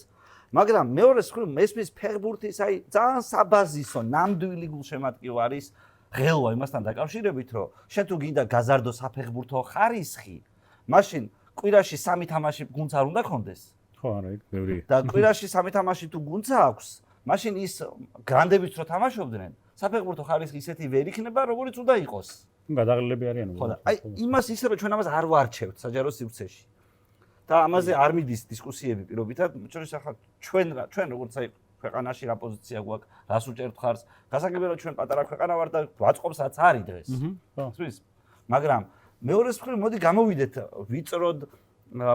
მაგრამ მეორე მხრივ მესმის ფეხბურთის აი ძალიან საბაზისო ნამდვილი გულშემატკივარის ღელვა იმასთან დაკავშირებით რომ შენ თუ გინდა გაზარდო საფეხბურთო ხარისხი მაშინ კვირაში 3 თამაში გუნდს არ უნდა კონდეს ხო არა იქ ბევრი და კვირაში 3 თამაში თუ გუნდს აქვს მაშინ ის გრანდებიც რო თამაშობდნენ საფეხბურთო ხარისხი ისეთი ვერ იქნება როგორც უნდა იყოს გადაღლილები არიან ხო და აი იმას ისე რომ ჩვენ ამას არ ვარჩევთ საჯარო სივრცეში და ამაზე არ მიდის დისკუსიები პირობითად შორის ახლა ჩვენ როგორც აი ქვეყანაში რა პოზიცია გვაქვს რას უჭერთ ხარს გასაგებია რომ ჩვენ პატარა ქვეყანა ვართ და ვაწყობსაც არის დღეს ხვის მაგრამ მეორე მხრივ მოდი გამოვიდეთ ვიწროდ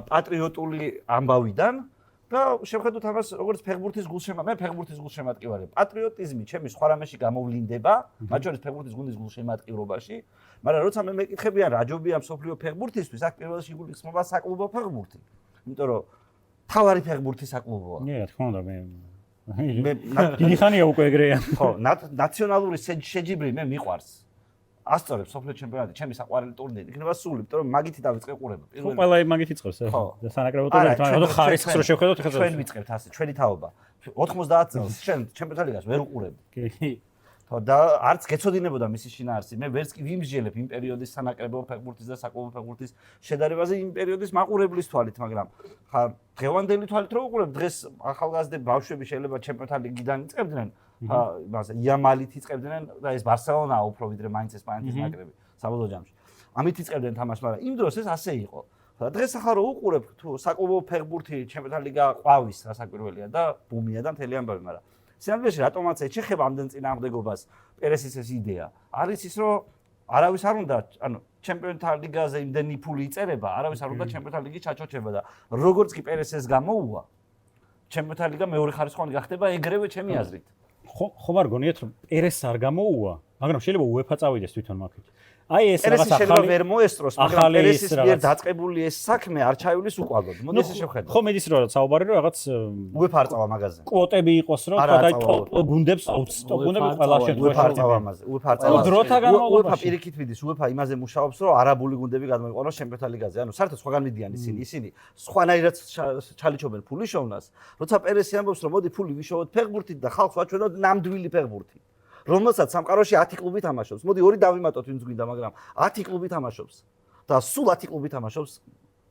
პატრიოტული ამბავიდან და შევხედოთ ამას როგორც ფეხბურთის მე ფეხბურთის გულშემატკივარი პატრიოტიზმი ჩემი სხვა რამეში გამოვლინდება მათ შორის ფეხბურთის გუნდის გულშემატკივრობაში მაგრამ როცა მე მეკითხებიან რა ჯობია მსოფლიო ფეხბურთისთვის აქ პირველ რიგში გულისხმობა საკლუბო ფეხბურთი იმიტომ რომ თავარი ფეხბურთი საკლუბოა რა თქმა უნდა მე დიდი ხანია უკვე ეგრეა ხო ნაციონალური შეჯიბრი მე მიყვარს ასწორებს სოფლიო ჩემპიონატი ჩემი საყვარელი ტურნირი იქნება სული იმიტომ რომ მაგითი დავიწყე ყურება პირველ ყველა მაგით იწყებს და სანაკრებო ტურნირი თვითონ ხარისხს რო შევხედოთ ხა ჩვენ ვიწყებთ ასე ჩვენი თაობა 90 წელს ჩვენ ჩემპიონთა ლიგას ვერ უყურებდი კი ხო და არც გეცოდინებოდა მისი შინაარსი მე ვერც კი ვიმსჯელებ იმ პერიოდის სანაკრებო ფეხბურთის და საკლუბო ფეხბურთის შედარებაზე იმ პერიოდის მაყურებლის თვალით მაგრამ ხა დღევანდელი თვალით რო უყურებ დღეს ახალგაზრდა ბავშვები შეიძლება ჩემპიონთა ლიგიდან იწყებდნენ იმას იამალით იწყებდნენ და ეს ბარსელონაა უფრო ვიდრე მაინც ესპანეთის ნაკრები საბოლოო ჯამში ამით იწყებდნენ თამაშს მაგრამ იმ დროს ეს ასე იყო და დღეს ახლა რო უყურებ თუ საკლუბო ფეხბურთი ჩემპიონთა ლიგა ყვავის რასაკვირველია და ბუმია და მთელი ამბავი მაგრამ სინამდვილეში რატომაც ეჩეხება ამდენ წინააღმდეგობას პერესის ეს იდეა არის ის რომ არავის არ უნდა ანუ ჩემპიონთა ლიგაზე იმდენი ფული იწერება არავის არ უნდა ჩემპიონთა ლიგის ჩაჩოჩება და როგორც კი პერესეს გამოუვა ჩემპიონთა ლიგა მეორე ხარისხოვანი გახდება ეგრევე ჩემი აზრით ხომ არ გონიათ რომ პერესს არ გამოუვა მაგრამ შეიძლება UEFA წავიდეს თვითონ მაგით. აი ეს პერესი რაღაც შეიძლება ახალი ვერ მოესწროს, მაგრამ პერესის მიერ დაწყებული ეს საქმე არ ჩაივლის უკვალოდ. მოდი ესე შევხედოთ. ხო მედის რომ საუბარი რომ რაღაც UEFA არ წავა მაგაზე. კვოტები იყოს რომ თქო აი ტოპ გუნდებს ტოპ გუნდები ყველა UEFA არ შემთხვევაში წავა ამაზე. UEFA არ წავა. დროთა UEFA განმავლობაში პირიქით მიდის, UEFA იმაზე მუშაობს, რომ არაბული გუნდები გადმოიყვანოს ჩემპიონთა ლიგაზე. ანუ საერთოდ სხვაგან მიდიან ისინი სხვანაირად ჩალიჩობენ ფულის შოვნას. როცა პერესი ამბობს, რომ მოდი ფული ვიშოვოთ ფეხბურთით და ხალხს ვაჩვენოთ ნამდვილი ფეხბურთი. რომელსაც სამყაროში 10 კლუბი თამაშობს. მოდი ორი დავიმატოთ ვინც გვინდა, მაგრამ 10 კლუბი თამაშობს და სულ 10 კლუბი თამაშობს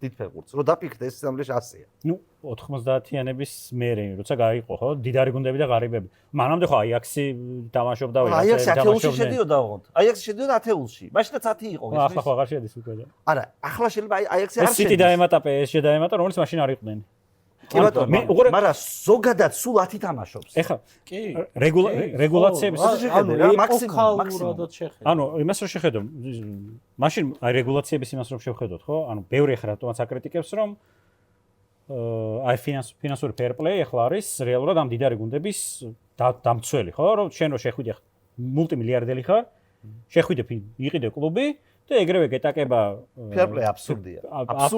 დიდ ფეხბურთს. რომ დაფიქრდე ეს სამლეშ ასეა. ნუ 90-იანების მერე, როცა გაიყო ხო, დიდარი გუნდები და ღარიბები. მანამდე ხო აიაქსი თამაშობდა, აიაქსი ათეულში შედიოდა ოღონდ. აიაქსი შედიოდა ათეულში. მაშინაც 10 იყო. ახლა ხო აღარ შედის უკვე. არა, ახლა შეიძლება აიაქსი არ შედის. სიტი დაემატა PSG დაემატა, რომელიც მაშინ არ იყვნენ. კი ბატონო, მაგრამ ზოგადად სულ 10 თამაშობს. ეხლა კი რეგულაციების მაქსიმუმად შეხედა. ანუ იმას რომ შეხედო, მაშინ აი რეგულაციების იმას რომ შევხედოთ, ხო? ანუ ბევრი ახლა რატომაც აკრიტიკებს, რომ აი ფინანსური fair play ახლა არის რეალურად ამ დიდარი გუნდების დამცველი, ხო? რომ შენ რო შეხვიდე მულტიმილიარდელი ხარ, შეხვიდე იყიდე კლუბი და ეგრევე გეტაკება fair play აბსურდია.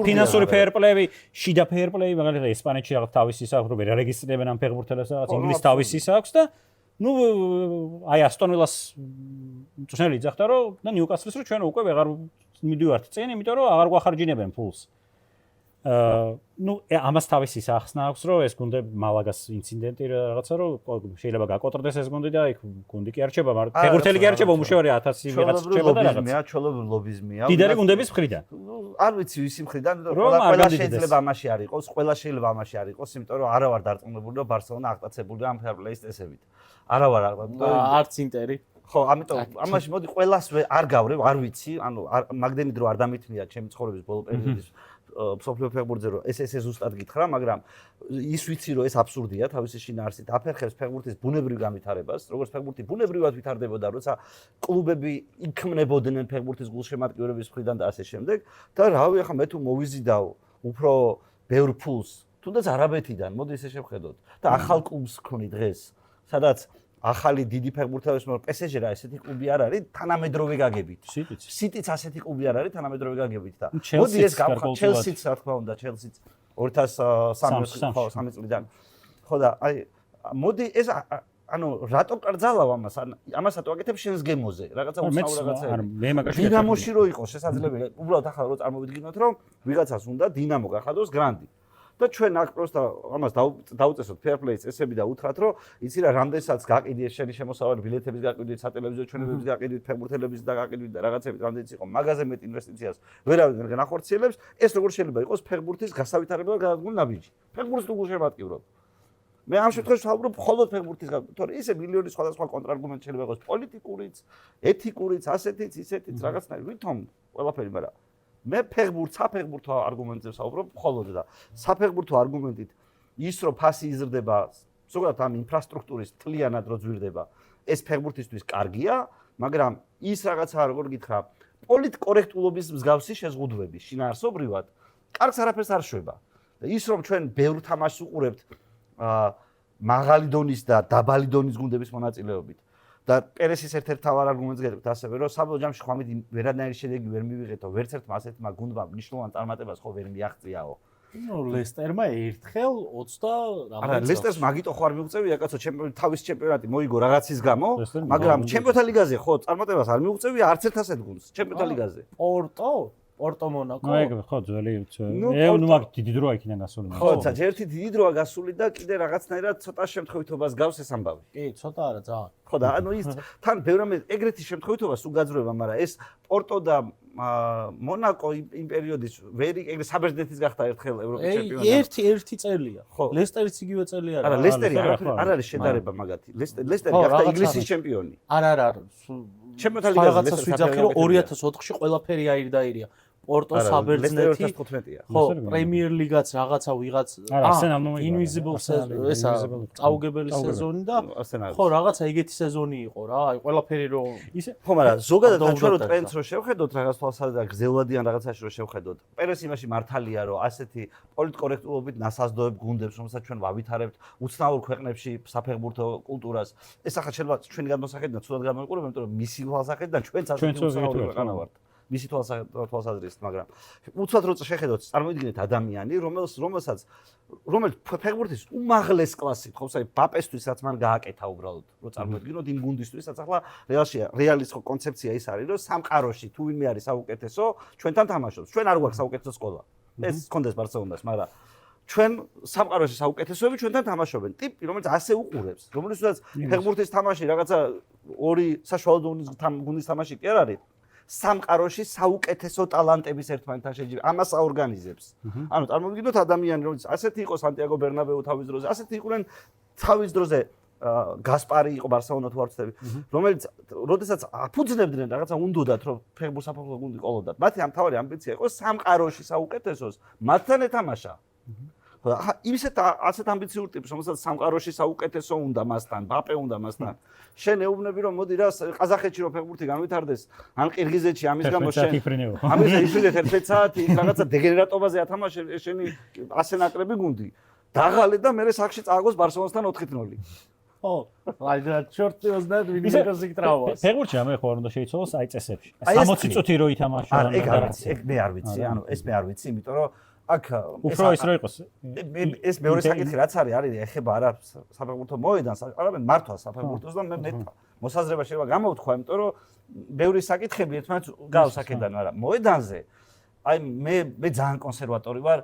ფინანსური fair play-ი, შიდა fair play-ი, მაგალითად ესპანეთში რაღაც თავისი აქვს, რომ ვერ არეგისტრირებენ ამ ფეხბურთელებს, რაღაც ინგლისში თავისი აქვს და ნუ აი ასტონ ვილას წვნელი ძახდა რომ და ნიუკასლის რომ ჩვენ უკვე ვეღარ მიდივართ წინ, იმიტომ რომ აღარ გვახარჯინებენ ფულს. ნუ ამას თავისი სახსნა აქვს რომ ეს გუნდები მალაგას ინციდენტი რაღაცა რომ შეიძლება გაკოტრდეს ეს გუნდი და იქ გუნდი კი არ რჩება, მაგრამ ფეხბურთელი კი არ რჩება, უშევარი 1000 ვიღაც რჩება და რაღაცა. ჩვეულებრივ ლობიზმია. დიდარი გუნდების მხრიდან. არ ვიცი ვისი მხრიდან, ყველა შეიძლება ამაში არ იყოს, ყველა შეიძლება ამაში არ იყოს, იმიტომ რომ არა ვარ დარწმუნებული რომ ბარსელონა აღტაცებულია ამ fair play-ის წესებით. არა ვარ, არც ინტერი. ხო, ამიტომ ამაში მოდი ყველას არ გავრევ, არ ვიცი, ანუ მაგდენი დრო არ დამithმია ჩემი ცხოვრების ბოლო პერიოდის სოფლიო ფეხბურთზე რომ ეს ზუსტად გითხრა, მაგრამ ის ვიცი რომ ეს აბსურდია თავისი შინაარსით აფერხებს ფეხბურთის ბუნებრივ განვითარებას, როგორც ფეხბურთი ბუნებრივად ვითარდებოდა, როცა კლუბები იქმნებოდნენ ფეხბურთის გულშემატკივრების მხრიდან და ასე შემდეგ და რავი, ახლა მე თუ მოვიზიდავ უფრო ბევრ ფულს, თუნდაც არაბეთიდან, მოდი ესე შევხედოთ და ახალ კლუბს ვქონი დღეს, სადაც ახალი დიდი ფეხბურთელების მაგრამ PSG რა ესეთი კლუბი არ არის თანამედროვე გაგებით. სიტიც ასეთი კლუბი არ არის თანამედროვე გაგებით და მოდი ეს გავხარ ჩელსიც რა თქმა უნდა ჩელსიც 2003 წლიდან. ხო და აი მოდი ეს ანუ რატო კრძალავ ამას? ამას რატო აკეთებ შენს გემოზე? რაღაცა უცნაურ რაღაცა. მე მაგაში დინამოში რო იყოს შესაძლებელი. უბრალოდ ახლა რო წარმოვიდგინოთ რომ ვიღაცას უნდა დინამო გახადოს გრანდი. და ჩვენ აქ პროსტა ამას დაუწესოთ fair play წესები და უთხრათ რომ იცი რა რამდენსაც გაყიდი შენი შემოსავალი ბილეთების გაყიდვით, სატელევიზიო ჩვენებების გაყიდვით, ფეხბურთელების გაყიდვით და რაღაცებით რამდენიც იყო მაგაზე მეტ ინვესტიციას ვერავინ ვერ განახორციელებს, ეს როგორ შეიძლება იყოს ფეხბურთის გასავითარებლად გადადგმული ნაბიჯი. ფეხბურთს თუ გულშემატკივრობ. მე ამ შემთხვევაში ვსაუბრობ მხოლოდ ფეხბურთის გადადგმული, თორე ისე მილიონი სხვადასხვა კონტრარგუმენტი შეიძლება იყოს პოლიტიკურიც, ეთიკურიც, ასეთიც, ისეთიც რაღაცნაირ ვითომ ყველაფერი, მაგრამ მე საფეხბურთო არგუმენტზე ვსაუბრობ მხოლოდ და საფეხბურთო არგუმენტით ის რომ ფასი იზრდება, ზოგადად ამ ინფრასტრუქტურის თლიანად რო ძვირდება, ეს ფეხბურთისთვის კარგია, მაგრამ ის რაღაცაა როგორ გითხრა, პოლიტკორექტულობის მსგავსი შეზღუდვები შინაარსობრივად კარგს არაფერს არ შვება. და ის რომ ჩვენ ბევრ თამაშს უყურებთ მაღალი დონის და დაბალი დონის გუნდების მონაწილეობით და პერესის ერთ-ერთ თავარ არგუმენტს გეტყვით ასევე რომ საბოლოო ჯამში ხმამით ვერანაირი შედეგი ვერ მივიღეთო, ვერც ერთმა ასეთმა გუნდმა მნიშვნელოვან წარმატებას ხო ვერ მიაღწიაო. ნუ ლესტერმა ერთხელ 20 არა, ლესტერს მაგიტო ხო არ მიუღწევია კაცო, თავის ჩემპიონატი მოიგო რაღაცის გამო, მაგრამ ჩემპიონთა ლიგაზე ხო წარმატებას არ მიუღწევია არც ერთ ასეთ გუნდს ჩემპიონთა ლიგაზე. პორტო მონაკო. ნუ ხო ძველი ნუ მაგ დიდი დროა იქიდან გასული. ხო, ერთი დიდი დროა გასული და კიდე რაღაცნაირად ცოტა შემთხვევითობას გავს ეს ამბავი. კი, ცოტა არა ძალიან. ხო და ანუ ის თან ბევრამე ეგრეთი შემთხვევითობა სულ გაძრევა, მაგრამ ეს პორტო და მონაკო იმ პერიოდის ვერი ეგრე საბერძნეთის გახდა ერთხელ ევროპის ჩემპიონი. ერთი წელია. ლესტერიც იგივე წელი არა. არა, ლესტერი არ არის შედარება მაგათი. ლესტერი გახდა ინგლისის ჩემპიონი. არა. ჩემპიონთა ლიგაზე ლესტერს ვიძახი რომ 2004-ში ყველაფერი აირია. პორტო საბერძნეთი. 15-ია. ხო, პრემიერ ლიგაც რაღაცა ვიღაც Invisible ესა წაუგებელი სეზონი და ხო, რაღაცა ეგეთი სეზონი იყო რა. აი, ყველაფერი რო ისე ხო, მაგრამ ზოგადად ჩვენ რო ტრენდს რო შევხედოთ რაღაც თვალსაზრისით და გრძელვადიან რაღაცაში რო შევხედოთ. პერეს იმაში მართალია რომ ასეთი პოლიტკორექტულობით ნასაზრდოებ გუნდებს, რომელსაც ჩვენ ვავითარებთ უცნაურ ქვეყნებში საფეხბურთო კულტურას. ეს ახლა შეიძლება ჩვენი გადმოსახედიდან ცუდად გამოიყურება, იმიტომ რომ მისი თვალსაჩინოდან ჩვენც ასეთი უცნაური ქვეყანა ვართ. მისი თვალსაზრისით, მაგრამ უცბად რო შეხედოთ, წარმოიდგინეთ ადამიანი, რომელსაც ფეხბურთის უმაღლეს კლასით, ხო, საერთოდ ბაპესთვის რაც მან გააკეთა უბრალოდ, რო წარმოიდგინოთ იმ გუნდისთვის, რაც ახლა რეალის კონცეფცია ის არის, რომ სამყაროში თუ ვინმე არის საუკეთესო, ჩვენთან თამაშობს. ჩვენ არ გვაქვს საუკეთესო სკოლა. ეს გქონდეს ბარსელონას, მაგრამ ჩვენ სამყაროში საუკეთესოები ჩვენთან თამაშობენ. ტიპი, რომელიც ასე უყურებს, რომელსაც ფეხბურთის თამაში რაღაცა ორი საშუალო გუნდის თამაში კი არ არის. სამყაროში საუკეთესო ტალანტების ერთმანეთთან შეჯიბება. ამას აორგანიზებს. ანუ წარმოვიდგინოთ ადამიანი, რომელიც ასეთი იყო სანტიაგო ბერნაბეუ თავის დროზე, ასეთი იყვნენ თავის დროზე გასპარი იყო ბარსელონა თუ არ ვცდები, რომელიც როდესაც აფუძნებდნენ რაღაცა უნდოდათ, რომ საფეხბურთო გუნდი ყოლოდათ. მათი ამ თავარი ამბიცია იყო სამყაროში საუკეთესოს მათთან ეთამაშა. ასეთ ამბიციურ ტიპს, რომელსაც სამყაროში საუკეთესო უნდა მასთან, ბაპე უნდა მასთან. შენ ეუბნები რომ მოდი რა ყაზახეთში რომ ფეხბურთი განვითარდეს, ან ყირგიზეთში ამის გამო შენ ამის იფრინეთ 11 საათი რაღაცა დეგენერატობაზე ათამაშე შენი ასე ნაკრები გუნდი. დაღალე და მერე სახში წააგოს ბარსელონასთან 4-0. ხო, აი და ჩორტი ოზნად ვინმეს იქ ფეხბურთში ამე ხო არ უნდა შეიცვალოს აი წესებში. 60 წუთი რო ითამაშო. ეგ მე არ ვიცი, ანუ ეს მე არ ვიცი, იმიტომ რომ აქ უფრო ის რო იყოს ეს მეორე საკითხი რაც არის ეხება არა საფეხბურთო მოედანს, არამედ მართვას საფეხბურთოს და მე მოსაზრება შეიძლება გამოვთქვა, იმიტომ რომ ბევრი საკითხები ერთმანეთს გავს აქედან, მაგრამ მოედანზე აი მე ძალიან კონსერვატორი ვარ.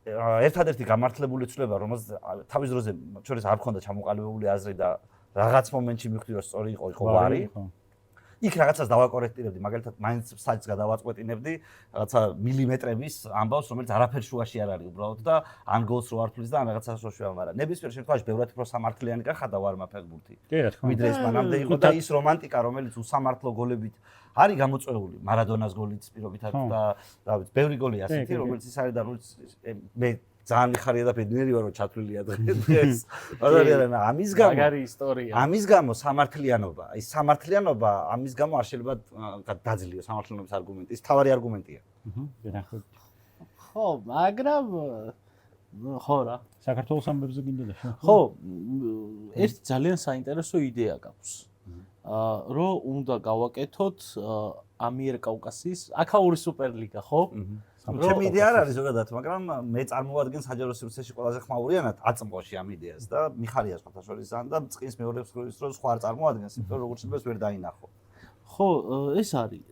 ერთადერთი გამართლებული ცვლილება, რომელსაც თავის დროზე შორის არ მქონდა ჩამოყალიბებული აზრი და რაღაც მომენტში მივხვდი რომ სწორი იყო ვარი. იქ რაღაცას დავაკორექტირებდი, მაგალითად მაინც საჭს გადავაწყვეტინებდი რაღაცა მილიმეტრების ამბავს, რომელიც არაფერ შუაში არ არის უბრალოდ და ან გოლს რო არ თulis და ან რაღაცას რო შევამარა. ნებისმიერ შემთხვევაში ბევრად უფრო სამართლიანი გახადა ვარმა ფეხბურთი. კი რა თქმა უნდა. ვიდრე ეს მანამდე იყო და ის რომანტიკა, რომელიც უსამართლო გოლებით არის გამოწვეული, მარადონას გოლიც პირობითად და დავით, ბევრი გოლი ასეთი, რომელიც ის არის და მე ძალიან მიხარია და ბედნიერი ვარ რომ ჩათვლილია დღეს. მაგრამ ამის გამო მაგარი ისტორია. ამის გამო სამართლიანობა, ის სამართლიანობა ამის გამო არ შეიძლება დაძლიო სამართლიანობის არგუმენტი. ის თავარი არგუმენტია. ხო, მაგრამ ხო რა. საქართველოს ამბებზე გინდა და ხო, ერთი ძალიან საინტერესო იდეა გაქვს. რომ უნდა გავაკეთოთ ამიერკავკასიის აქაური სუპერლიგა, ხო? ჩემი იდეა არ არის ზოგადად, მაგრამ მე წარმოვადგენ საჯარო სივრცეში ყველაზე ხმაურიანად აწმყოში ამ იდეას და მიხარია სხვათა შორის ძალიან და წყის მეორებს რომ სხვა არ წარმოადგენს, იმიტომ რომ როგორც შეიძლება ვერ დაინახო. ხო, ეს არის.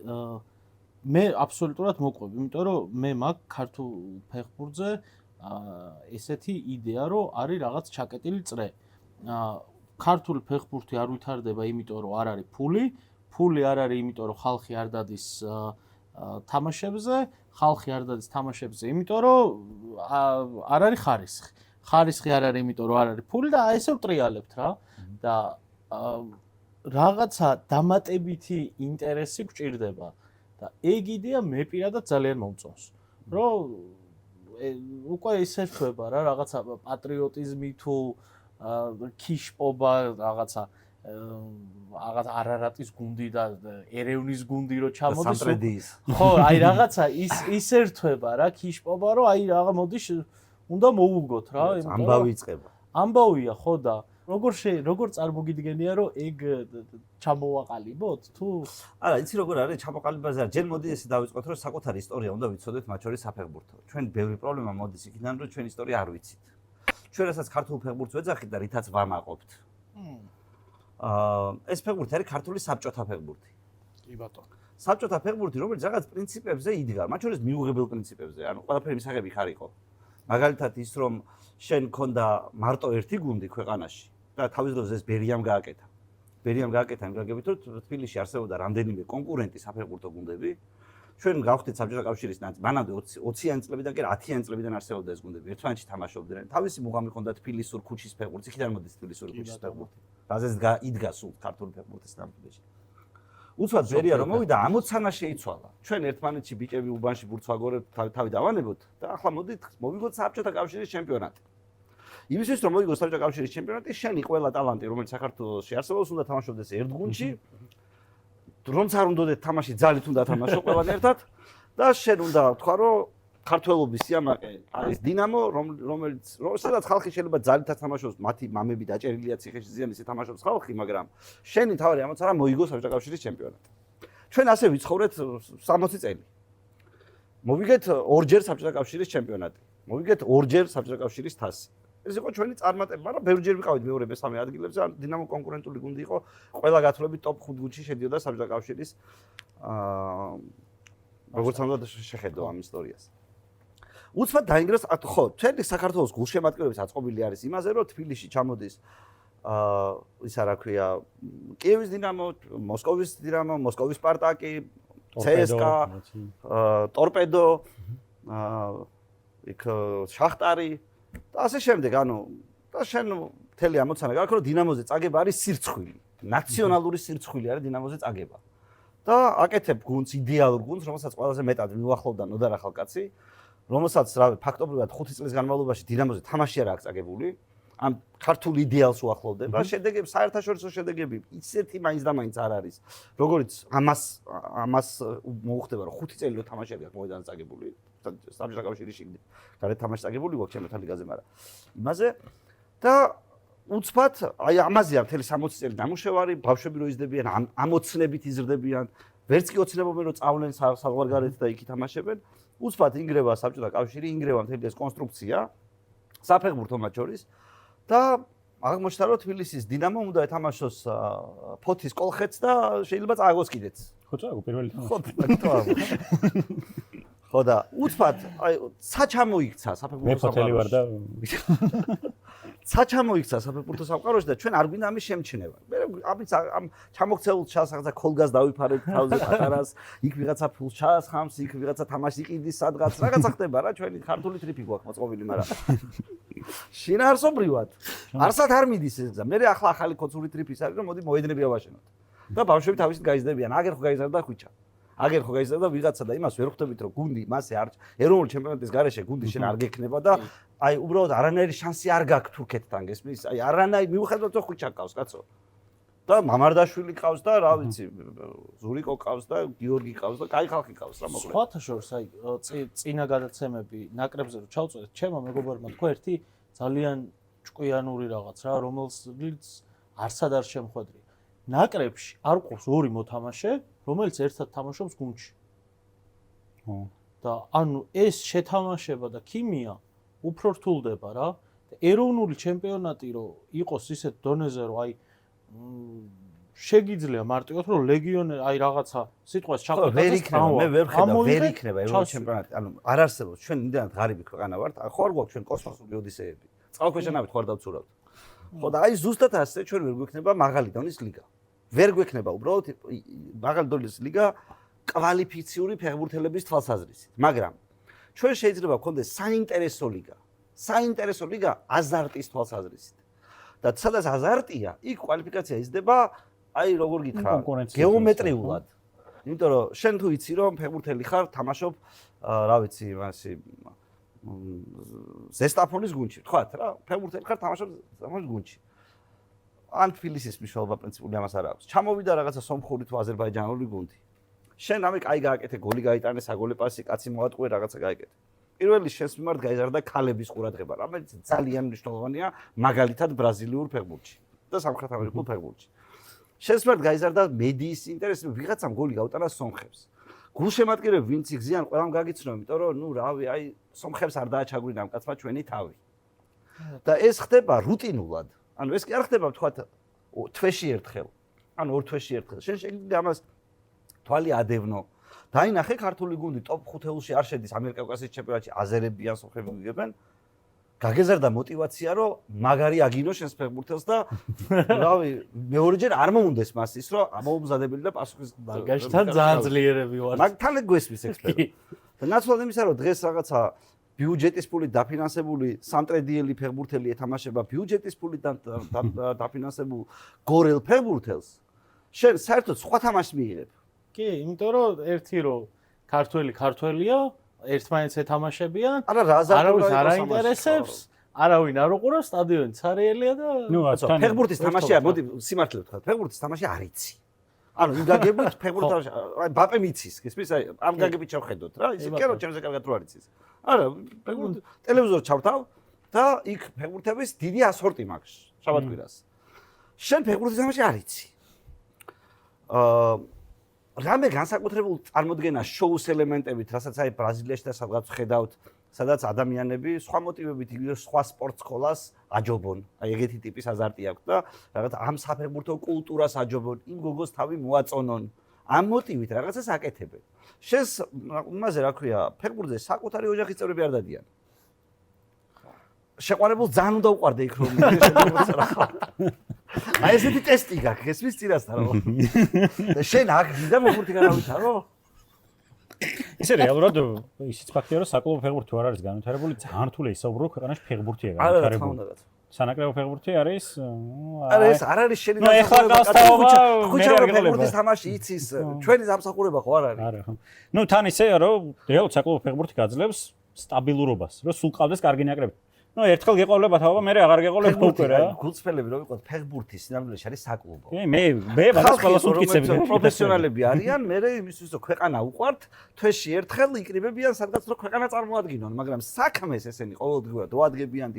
მე აბსოლუტურად მოყვები, იმიტომ რომ მე მაგ ქართულ ფეხბურთზე ესეთი იდეა, რომ არის რაღაც ჩაკეტილი წრე. ქართული ფეხბურთი არ ვითარდება, იმიტომ რომ არ არის ფული არ არის, იმიტომ რომ ხალხი არ დადის თამაშებზე, ხალხი არ დადის თამაშებზე, იმიტომ რომ არ არის ხარისხი. ხარისხი არ არის, იმიტომ რომ არ არის ფული და ესე ვტრიალებთ რა. და რაღაცა დამატებითი ინტერესი გვჭირდება და ეგ იდეა მე პირადად ძალიან მომწონს. რომ უკვე ისე ხდება რა, რაღაცა პატრიოტიზმი თუ ქიშპობა რაღაცა არარატის გუნდი და ერევნის გუნდი რო ჩამოდის. ხო, აი რაღაცა ის ერთვება რა ქიშპობა, რომ აი რაღა მოდი უნდა მოუგოთ რა, ამბავი იწყება. ამბავია ხო და როგორ წარმოგიდგენია რომ ეგ ჩამოვაყალიბოთ თუ არა, იცი როგორ არის ჩამოყალიბაზე არა, ჯერ მოდი ესე დავიწყოთ რომ საკუთარი ისტორია უნდა ვიცოდეთ მათ შორის საფეხბურთო. ჩვენ ბევრი პრობლემა მოდის იქიდან რომ ჩვენ ისტორია არ ვიცით. ჩვენ რასაც ქართულ ფეხბურთს ვეძახით და რითაც ვამაყობთ. ეს ფეხბურთი არის ქართული საბჭოთა ფეხბურთი. კი ბატონო. საბჭოთა ფეხბურთი, რომელიც რაღაც პრინციპებზე იდგა, მათ შორის მიუღებელ პრინციპებზე, ანუ ყველაფერი მისაღები ხარ იყო. მაგალითად ის რომ შენ ქონდა მარტო ერთი გუნდი ქვეყანაში და თავის დროზე ეს ბერიამ გააკეთა. ბერიამ გააკეთა იმ გაგებით, რომ თბილისში არსებობდა რამდენიმე კონკურენტი საფეხბურთო გუნდები. ჩვენ გავხდით საბჭოთა კავშირის მანამდე 20-იანი წლებიდან კი 10-იანი წლებიდან არსებობდა ეს გუნდები. ერთმანეთში თამაშობდნენ. თავისი მუღამი ჰქონდა თბილისურ ქუჩის ფეხბურთი, იქიდან მოდის თბილისური ქუჩის ფეხბურთი. რაზეც იდგა სულ ქართული ფეხბურთის ნამდვილში. უცბად ბერია რომ მოვიდა 60 სანა შეიცვალა. ჩვენ ერთმანეთში ბიჭები უბანში ბურცვაგორებთ თავი დავანებოთ და ახლა მოდით მოვიგოთ საბჭოთა კავშირის ჩემპიონატი. იმისთვის რომ მოვიგოთ საბჭოთა კავშირის ჩემპიონატი, შენი ყველა ტალანტი რომელიც საქართველოში არსებობს უნდა თამაშობდეს ერთ გუნდში. რომც არ უნდათ თამაში ძალით უნდა თამაშო ყველანი ერთად და შენ უნდა თქვა რომ ქართველობის სიამაყე არის დინამო რომელიც სადაც ხალხი შეიძლება ძალითაც თამაშობს მათი მამები დაჭერილია ციხეში ზიანის თამაშობს ხალხი მაგრამ შენი თავი ამაც არა მოიგო საბჭოთა კავშირის ჩემპიონატი ჩვენ ასე ვიცხოვრეთ 60 წელი მოვიგეთ ორჯერ საბჭოთა კავშირის ჩემპიონატი მოვიგეთ ორჯერ საბჭოთა კავშირის თასი ეს იყო ჩვენი წარმატება მაგრამ ბევრჯერ ვიყავით მეორე მესამე ადგილებზე ან დინამო კონკურენტული გუნდი იყო ყველა გათვლებით ტოპ 5 გუნდში შედიოდა საბჭოთა კავშირის როგორც უნდა შეხედო ამ ისტორიას უცბად დაინგრეს ხო თველი საქართველოს გულშემატკივრების აწყობილი არის იმაზე რომ თბილისში ჩამოდის ისა რა ქვია კიევის დინამო მოსკოვის დინამო მოსკოვის სპარტაკი CSKA ტორპედო იქ შახტარი და ასე შემდეგ ანუ და შენ მთელი ამოცანა გაქვს რომ დინამოზე წაგება არის სირცხვილი ნაციონალური სირცხვილი არის დინამოზე წაგება და აკეთებ გუნდს იდეალურ გუნდს რომელსაც ყველაზე მეტად მიუახლოვდა ნოდარ ახალკაცი რომელსაც რავი ფაქტობრივად 5 წლის განმავლობაში დინამოზე თამაში არ აქვს წაგებული ამ ქართულ იდეალს უახლოვდება შედეგები საერთაშორისო შედეგები ისეთი მაინც და მაინც არ არის როგორც ამას მოუხდება რომ 5 წელი რო თამაში არ აქვს მოედანზე წაგებული საბჭოთა კავშირის შიგნით გარეთ თამაში წაგებული გვაქვს ჩემთან ლიგაზე მაგრამ იმაზე და უცბად აი ამაზეა მთელი 60 წელი დამუშევარი ბავშვები რო იზრდებიან ამ ოცნებით იზრდებიან ვერც კი ოცნებობენ რომ წავლენ საზღვარგარეთ და იქ ითამაშებენ უცბად ინგრევა საბჭოთა კავშირი ინგრევა მთელი ეს კონსტრუქცია საფეხბურთო მათ შორის და აღმოჩნდა რომ თბილისის დინამო უნდა ეთამაშოს ფოთის კოლხეთს და შეიძლება წააგოს კიდეც ხო წააგო პირველი ხო და უცბად აი საჩამოიქცა საფეხბურთო მეფოთელი ვარ და საჩამოიქცა საფეხბურთო სამყაროში და ჩვენ არ გვინდა ამის შემჩნევა. მე ამის ამ ჩამოქცეულ ჩასახდა ქოლგას დავიფარეთ თავზე პატარას, იქ ვიღაცა ფულს ჩაასხამს, იქ ვიღაცა თამაში იყიდის სადღაც, რაღაცა ხდება რა, ჩვენი ქართული ტრიპი გვაქვს მოწყობილი, მაგრამ შინაარსობრივად არსად არ მიდის ეს და მე ახლა ახალი კოცური ტრიპის არის რომ მოდი მოედნები ავაშენოთ. და ბავშვები თავისით გაიზრდებიან, აგერ ხო გაიზარდა ხუჩა. აგერ ხო გაიზარდა ვიღაცა და იმას ვერ ხვდებით რომ გუნდი მასე არ ეროვნული ჩემპიონატის გარეშე გუნდი შენ არ გექნება და აი უბრალოდ არანაირი შანსი არ გაქვს თურქეთთან გესმის აი არანაირი მიუხედავად რომ ხუჩა ყავს კაცო და მამარდაშვილი ყავს და რა ვიცი ზურიკო ყავს და გიორგი ყავს და კაი ხალხი ყავს რა მოკლედ სხვათა შორის აი წინა გადაცემები ნაკრებზე რომ ჩავწოდეთ ჩემო მეგობარმა თქვა ერთი ძალიან ჭკვიანური რაღაც რა რომელსაც არსად არ შემხვედრი ნაკრებში არ ყავს ორი მოთამაშე რომელიც ერთად თამაშობს გუნდში. და ანუ ეს შეთამაშება და ქიმია უფრო რთულდება რა. ეროვნული ჩემპიონატი რო იყოს ისეთ დონეზე რომ აი შეგიძლია მარტივად რომ ლეგიონერი აი რაღაცა სიტყვას ჩაყვეტა ვერ იქნება მე ვერ ხედავ ვერ იქნება ეროვნული ჩემპიონატი ანუ არ არსებობს ჩვენ იმდენად ღარიბი ქვეყანა ვართ ხო არ გვაქვს ჩვენ კოსმოსური ოდისეები წყალქვეშანავით ხო არ დავცურავთ ხო და აი ზუსტად ასე ჩვენ ვერ გვექნება მაღალი დონის ლიგა ვერ გვექნება უბრალოდ მაღალი დონის ლიგა კვალიფიციური ფეხბურთელების თვალსაზრისით მაგრამ ჩვენ შეიძლება გქონდეს საინტერესო ლიგა აზარტის თვალსაზრისით და სადაც აზარტია იქ კვალიფიკაცია იზრდება აი როგორ გითხრა გეომეტრიულად იმიტომ რომ შენ თუ იცი რომ ფეხბურთელი ხარ თამაშობ რა ვიცი იმასი ზესტაფონის გუნდში თქვათ რა ფეხბურთელი ხარ თამაშობ ზესტაფონის გუნდში ან თბილისის მნიშვნელობა პრინციპული ამას არ აქვს ჩამოვიდა რაღაცა სომხური თუ აზერბაიჯანული გუნდი შენ ამე კაი გააკეთე გოლი გაიტანე საგოლე პასი კაცი მოატყუე რაღაცა გააკეთე პირველი შენს მიმართ გაიზარდა ქალების ყურადღება რომელიც ძალიან მნიშვნელოვანია მაგალითად ბრაზილიურ ფეხბურთში და სამხრეთ ამერიკულ ფეხბურთში შენს მიმართ გაიზარდა მედიის ინტერესი ვიღაცამ გოლი გაუტანა სომხებს გულშემატკივრები ვინც იგზიან ყველამ გაგიცნო იმიტომ რომ ნუ რავი აი სომხებს არ დააჩაგვრინა ამ კაცმა ჩვენი თავი და ეს ხდება რუტინულად ანუ ეს კი არ ხდება თქვათ თვეში ერთხელ ან ორ თვეში ერთხელ შენ შეიძლება ამას თვალი ადევნო დაინახე ქართული გუნდი ტოპ 5-ში არ შედის ამერიკა-კავკასიის ჩემპიონატში აზერები ან სომხები ვიგებენ გაგეზარდა мотиваცია რომ მაგარი აგინო შენს ფეხბურთელს და რავი მეორეჯერ არ მომუნდეს მას ის რომ ამოუმზადებელი და პასუხის მაგაშთან ძალიან ძლიერები ვარ მაგთან გვესმის ექსპერტი და ნაცვლად იმისა რომ დღეს რაღაცა ბიუჯეტის ფულით დაფინანსებული სამტრედიელი ფეხბურთელი ეთამაშება ბიუჯეტის ფულით დაფინანსებულ გორელ ფეხბურთელს შენ საერთოდ სხვა თამაშს მიიღებ. კი, იმიტომ რომ ერთი რომ ქართველია, ერთმანეთს ეთამაშებიან, არავის არ აინტერესებს, არავინ არ უყურებს, სტადიონი ცარიელია და ფეხბურთის თამაშია, მოდი სიმართლე ვთქვა, ფეხბურთის თამაში არ იცი. ანუ იმ გაგებით ფეხბურთის თამაში, აი ბაპემ იცის, გესმის, აი ამ გაგებით ჩავხედოთ რა, ისე კი რომ ჩემზე კარგად რო არ იცის. არა, ფეხბურთი ტელევიზორ ჩავთავ და იქ ფეხბურთების დიდი ასორტი მაქვს, შაბათ-კვირას. შენ ფეხბურთის თამაში არ იცი. რამე განსაკუთრებულ წარმოდგენა შოუს ელემენტებით, რასაც აი ბრაზილიაში და სადღაც ხედავთ, სადაც ადამიანები სხვა მოტივებით იგივე სხვა სპორტს სკოლას აჯობონ. აი ეგეთი ტიპის აზარტი აქვს და რაღაც ამ საფეხბურთო კულტურას აჯობონ, იმ გოგოს თავი მოაწონონ. ამ მოტივით რაღაცას აკეთებენ. შენს იმაზე რა ქვია, ფეხბურთზე საკუთარი ოჯახის წევრები არ დადიან. შეყვარებულ ძალიან უნდა უყარდე იქ რომ შეგვიძლია. აი ესეთი ტესტი გაქვს, ესმის წინასთან რომ. და შენ აქ გინდა ფეხბურთი გარავითარო? ისე რეალურად ისიც ფაქტია რომ საკლუბო ფეხბურთი არ არის განვითარებული, ძალიან რთულია ისაუბრო ქვეყანაში ფეხბურთია განვითარებული. სანაკრებო ფეხბურთი არის? არა ეს არ არის შენი ფეხბურთის თამაში იცის, ჩვენი დამსახურება ხო არ არის? არა ხო. ნუ თან ისეა რომ რეალურად საკლუბო ფეხბურთი გაძლევს სტაბილურობას, რომ სულ ყავდეს კარგი ნაკრები. ნუ ერთხელ გეყოლება თავობა, მე აღარ გეყოლებ უკვე რა. გულწრფელები რომ ვიყოთ ფეხბურთის სინამდვილეში არის საკლუბო. კი, მე მაგას ყველას უთქიცები. პროფესიონალები არიან, მე იმისთვის რომ ქვეყანა უყვართ, თვეში ერთხელ იკრიბებიან სადღაც რომ ქვეყანა წარმოადგინონ, მაგრამ საქმეს ესენი ყოველდღიურად მოადგებიან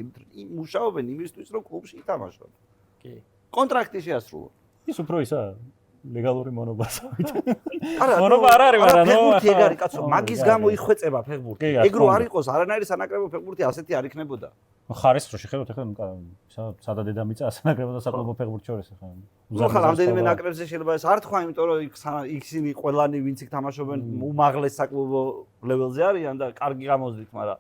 მუშაობენ იმისთვის რომ კლუბში ითამაშონ. კი. კონტრაქტი შეასრულონ. ის უფრო ისა ლეგალური მონობასავით. არა, მონობა არ არის, მაგრამ ფეხბურთი ეგ არის კაცო, მაგის გამო იხვეწება ფეხბურთი. ეგ რო არ იყოს არანაირი სანაკრებო ფეხბურთი ასეთი არ იქნებოდა. ხარეს რო შეხედოთ ახლა სადა დედამიწა სანაკრებო და საკლუბო ფეხბურთი შორის ახლა. ახლა რამდენიმე ნაკრებზე შეიძლება ეს არ თქვა, იმიტომ რომ ისინი ყველანი ვინც იქ თამაშობენ უმაღლეს საკლუბო ლეველზე არიან და კარგი გამოზით, მაგრამ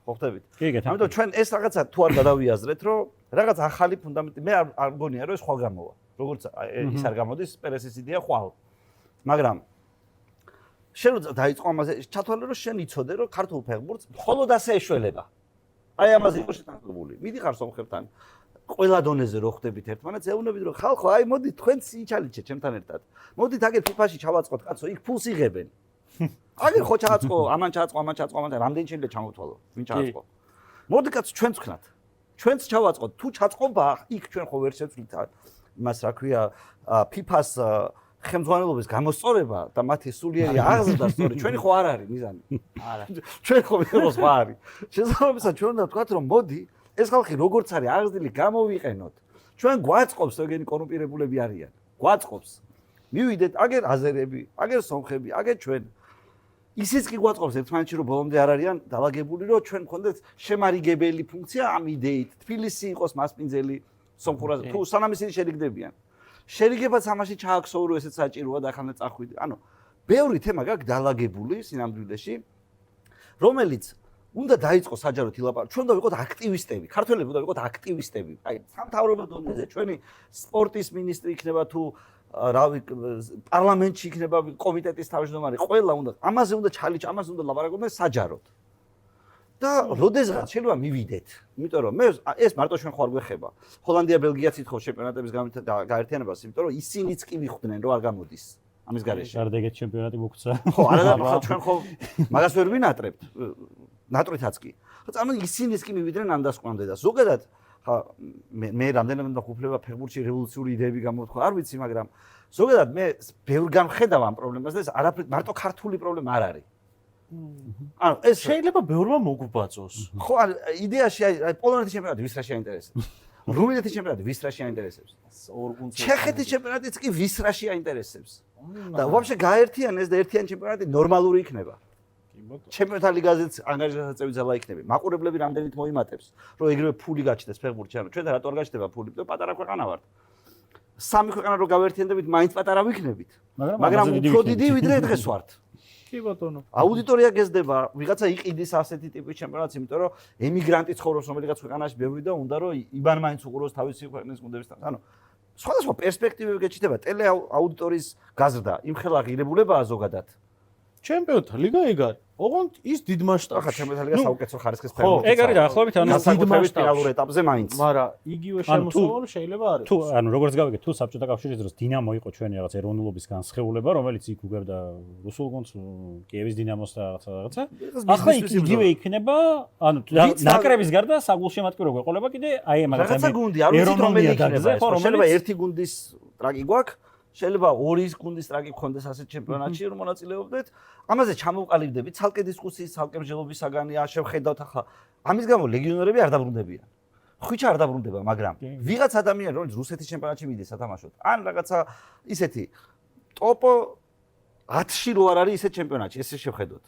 ხო ხდებით. ამიტომ ჩვენ ეს რაღაცა თუ არ გადავიაზრეთ, რომ რაღაც ახალი ფუნდამენტი მე არ მგონია რომ ეს ხვალ გამოვა. როგორც ის არ გამოდის, პერესის იდეა ხვალ. მაგრამ შენ რო დაიწყო ამაზე ჩათვალე რომ შენ იცოდე რომ ქართულ ფეხბურთს მხოლოდ ასე ეშველება. აი ამაზე იყო შეთანხმებული. მიდიხარ სომხებთან ყველა დონეზე რო ხდებით ერთმანეთს, ეუბნებით რომ ხალხო, აი მოდით თქვენც იჩალიჩეთ ჩემთან ერთად. მოდით აგერ FIFA-ში ჩავაწყოთ, კაცო, იქ ფულს იღებენ. აგერ ხო ჩააწყო, ამან ჩააწყო, რამდენი შეიძლება ჩამოვთვალო, ვინ ჩააწყო. მოდი კაცო, ჩვენც ვქნათ. ჩვენც ჩავაწყოთ, თუ ჩაწყობა, იქ ჩვენ ხო ვერ შევწვით იმას რა ქვია, FIFA-ს ხელმძღვანელობის გამოსწორება და მათი სულიერი აღზრდა სწორი, ჩვენი ხო არ არის მიზანი. არა. ჩვენ ხო ვიყოს ხო არის. შესაძლებელია ჩვენ უნდა ვთქვათ რომ მოდი ეს ხალხი როგორც არის აღზრდილი გამოვიყენოთ. ჩვენ გვაწყობს ეგენი კორუმპირებულები არიან. გვაწყობს. მივიდეთ აგერ აზერები, აგერ სომხები, აგერ ჩვენ. ისიც კი გვაწყობს ერთმანეთში რომ ბოლომდე არ არიან დაალაგებული რომ ჩვენ გქონდეთ შემარიგებელი ფუნქცია ამ იდეით. თბილისი იყოს მასპინძელი სომხურად თუ სანამ ისინი შერიგდებიან. შერიგებაც ამაში ჩააქსოვრო ესეც საჭიროა და ახლა წახვიდი. ანუ ბევრი თემა გაქვს დაალაგებული სინამდვილეში, რომელიც უნდა დაიწყოს საჯაროდ ილაპარაკო. ჩვენ უნდა ვიყოთ აქტივისტები, ქართველები უნდა ვიყოთ აქტივისტები. აი, სამთავრობო დონეზე ჩვენი სპორტის მინისტრი იქნება თუ რავი პარლამენტში იქნება კომიტეტის თავმჯდომარე, ყველა უნდა ამაზე უნდა ამაზე უნდა ლაპარაკობდნენ საჯაროდ. და როდესაც შეიძლება მივიდეთ, იმიტომ რომ მე ეს მარტო ჩვენ ხო არ გვეხება. ჰოლანდია, ბელგიაც ითხოვს ჩემპიონატების გაერთიანებას, იმიტომ რომ ისინიც კი მიხვდნენ რომ არ გამოდის ამის გარეშე. გარდაგეთ ჩემპიონატი მოგვცა. ხო, არა, ჩვენ ხო მაგას ვერ ვინატრებთ. ნატრითაც კი. ანუ ისინიც კი მივიდნენ ამ დასკვნამდე და ზოგადად ხა მე რამდენადაც მოგუფლება ფეხბურთში რევოლუციური იდეები გამოთქვა, არ ვიცი, მაგრამ ზოგადად მე ბევრ გამხედავ ამ პრობლემას და ეს არაფერ მარტო ქართული პრობლემა არ არის. ანუ ეს შეიძლება ბევრმა მოგვიბაწოს. ხო, იდეაში აი პოლონეთის ჩემპიონატი ვის რა შეაინტერესებს? რუმინეთის ჩემპიონატი ვის რა შეაინტერესებს? ჩეხეთის ჩემპიონატიც კი ვის რა შეაინტერესებს? და ვაფშე გაერთიანეს და ერთიანი ჩემპიონატი ნორმალური იქნება. ჩემპიონთა ლიგაზეც ანგარიშგანაწევი ძალა იქნება. მაყურებლები რამდენით მოიმატებს, რომ ეგრევე ფული გაჩნდეს ფეხბურთში. ანუ ჩვენ რატო არ გაჩნდება ფული? და პატარა ქვეყანა ვართ. სამი ქვეყანა რო გავერთიანდებით, მაინც პატარა ვიქნებით. მაგრამ უფრო დიდი ვიდრე დღეს ვართ. კი ბატონო. აუდიტორია გეზდება, ვიღაცა იყიდის ასეთი ტიპის ჩემპიონატს, იმიტომ რომ ემიგრანტი ცხოვრობს რომელიღაც ქვეყანაში ბევრი და უნდა რომ იბან მაინც უყუროს თავისი ქვეყნის გუნდებისთან. ანუ სხვადასხვა პერსპექტივები გეჩნდება, ტელე აუდიტორიის გაზრდა, იმხელა ღირებულებაა ზოგადად. ჩემპიონთა ლიგა ეგ არის. ოღონდ ის დიდ ახლა მასშტაბში. ჩემპიონთა ლიგა საუკეთესო ხარისხის ფეხბურთი. ეგ არის დაახლოებით ანუ განსაკუთრებით ფინალურ ეტაპზე მაინც. მაგრამ იგივე შემოსავალი შეიძლება არის. თუ ანუ როგორც გავიგეთ, თუ საბჭოთა კავშირის დროს დინამო იყო ჩვენი რაღაც ეროვნულობის განსხეულება, რომელიც იქ უგებდა რუსულ გუნდს, კიევის დინამოს და რაღაცა. ახლა იგივე იქნება, ანუ ნაკრების გარდა საგულშემატკივრო გვეყოლება კიდე აი ამ რაღაცა გუნდი, არ ვიცი რომელი იქნება. შეიძლება ერთი გუნდის ტრაკი გვაქვს, შეიძლება ორი გუნდის ტრაკი გქონდეს ასეთ ჩემპიონატში, რომ მონაწილეობდეთ. ამაზე ჩამოვყალიბდებით, ცალკე დისკუსიის, ცალკე მსჯელობისაგანია, შევხედავთ ახლა. ამის გამო ლეგიონერები არ დაბრუნდებიან. ხვიჩა არ დაბრუნდება, მაგრამ ვიღაც ადამიანი, რომელიც რუსეთის ჩემპიონატში მიდის სათამაშოდ, ან რაღაცა ისეთი ტოპ 10-ში რო არ არის ისეთ ჩემპიონატში, ესე შევხედოთ.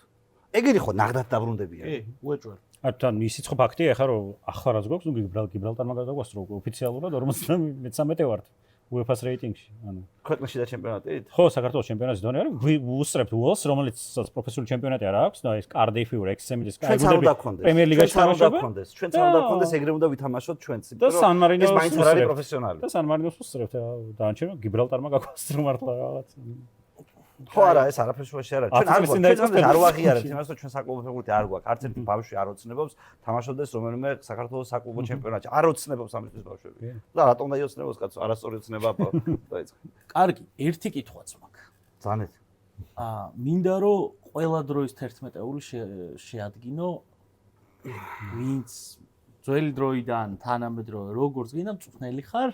ეგენი ხო ნახდათ დაბრუნდებიან. კი, უეჭვარ. თან ისიც ხო ფაქტია, ახლა რომ ახლა რაც გვაქვს, გიბრალტარმა გადაგვასწრო ოფიციალურად 53 ვართ. UEFA-ს რეიტინგში, ანუ ქვეყნაში და ჩემპიონატით? ხო, საქართველოს ჩემპიონატის დონე არის. ვუსწრებთ უოლს, რომელიც პროფესიული ჩემპიონატი არ აქვს, და ეს კარდიფი ურ ექსემის პრემიერ ლიგაში თამაშობა. ჩვენც არ უნდა გქონდეს, ეგრე უნდა ვითამაშოთ ჩვენც. და სან მარინოს მაინც არ არის პროფესიონალი. და სან მარინოს ვუსწრებთ, დაანჩენო გიბრალტარმა გაგვასწრო მართლა რაღაც. ხო არა, ეს არაფერს უაში არ არის. ჩვენ არ ვაღიარებთ იმას, რომ ჩვენ საკლუბო ფეხბურთი არ გვაქვს. არც ერთი ბავშვი არ ოცნებობს თამაშობდეს რომელიმე საქართველოს საკლუბო ჩემპიონატში. არ ოცნებობს ამისთვის ბავშვები. და რატომ და იოცნებობს კაცო? არასწორი ოცნება დაიწყე. კარგი, ერთი კითხვაც მაქვს. ზანეთ. მინდა რომ ყველა დროის 11-ეული შეადგინო ვინც ძველი დროიდან თანამედროვე როგორც გინდა მწვრთნელი ხარ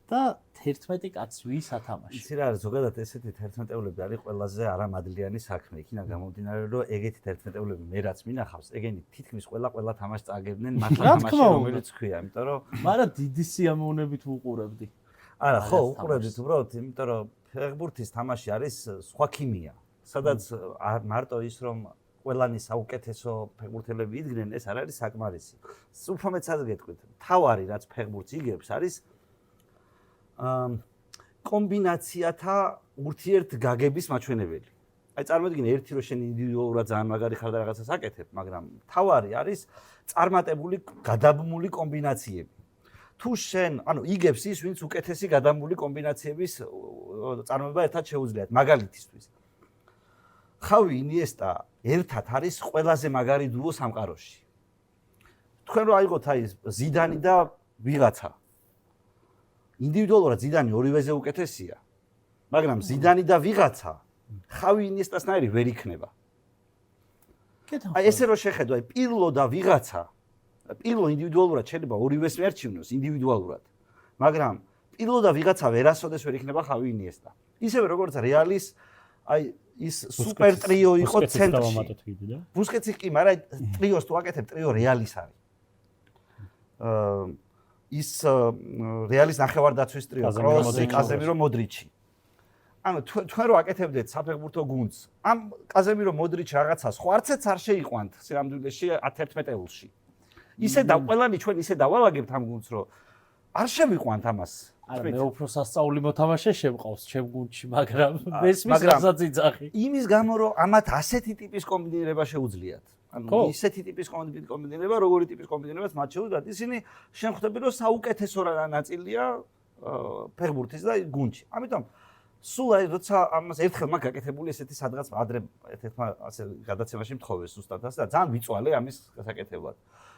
და 11 კაცი ვის ათამაში. იცი რა არის ზოგადად ესეთი 11-ეულები არის ყველაზე არამადლიანი საქმე. იქიდან გამომდინარე რომ ეგეთი 11-ეულები მე რაც მინახავს, ეგენი თითქმის ყველა თამაშს წაგებდნენ მართლა თამაში რომელიც ქვია, იმიტომ რომ მაგრამ დიდი სიამოვნებით ვუყურებდი. არა, ხო, უყურებდით უბრალოდ, იმიტომ რომ ფეხბურთის თამაში არის სხვა ქიმია. სადაც მარტო ის რომ ყველანი საუკეთესო ფეხბურთელები იდგნენ, ეს არ არის საკმარისი. უფრო მეცად გეტყვით, თავარი რაც ფეხბურთს იგებს არის კომბინაციათა ურთიერთ გაგების მაჩვენებელი. აი წარმოიდგინე ერთი რომ შენ ინდივიდუალურად ძალიან მაგარი ხარ და რაღაცას აკეთებ, მაგრამ თავარი არის წარმატებული გადაბმული კომბინაციები. თუ შენ, ანუ იგებს ის, ვინც უკეთესი გადაბმული კომბინაციების წარმოება ერთად შეუძლიათ, მაგალითისთვის. ხავი ინიესტა ერთად არის ყველაზე მაგარი დუო სამყაროში. თქვენ რო აიღოთ აი ზიდანი და ვიღაცა ინდივიდუალურად ზიდანი ორივეზე უკეთესია, მაგრამ ზიდანი და ვიღაცა ხავი ინიესტასნაირი ვერ იქნება. აი ესე რომ შეხედო, აი პირლო და ვიღაცა, პირლო ინდივიდუალურად შეიძლება ორივეს მერჩივნოს ინდივიდუალურად, მაგრამ პირლო და ვიღაცა ვერასოდეს ვერ იქნება ხავი ინიესტა. ისევე როგორც რეალის აი ის სუპერ ტრიო იყო ცენტრში. ბუსკეტსი კი, მაგრამ ტრიოს თუ აკეთებ, ტრიო რეალის არის. ის რეალის ნახევარდაცვის ტრიო, კროსი, კაზემირო, მოდრიჩი. ანუ თქვენ რო აკეთებდეთ საფეხბურთო გუნდს, ამ კაზემირო, მოდრიჩი რაღაცას ხო არცეც არ შეიყვანთ სიამდვილეში 11-ეულში. ისე და ყველანი ჩვენ ისე დავალაგებთ ამ გუნდს, რომ არ შევიყვანთ ამას. არა, მე უფრო სასწაული მოთამაშე შემყავს ჩემ გუნდში, მაგრამ მესმის რასაც იძახი. იმის გამო რომ ამათ ასეთი ტიპის კომბინირება შეუძლიათ. ანუ ისეთი ტიპის კომბინირება, როგორი ტიპის კომბინირებაც მათ შეუძლიათ, ისინი შენ ხვდები რომ საუკეთესო ნაწილია ფეხბურთის და გუნდში. ამიტომ სულ აი როცა ამას ერთხელ მაგ გაკეთებული ესეთი სადღაც ადრე ერთ-ერთმა ასე გადაცემაში მთხოვეს ზუსტადაც და ძალიან ვიწვალე ამის გასაკეთებლად.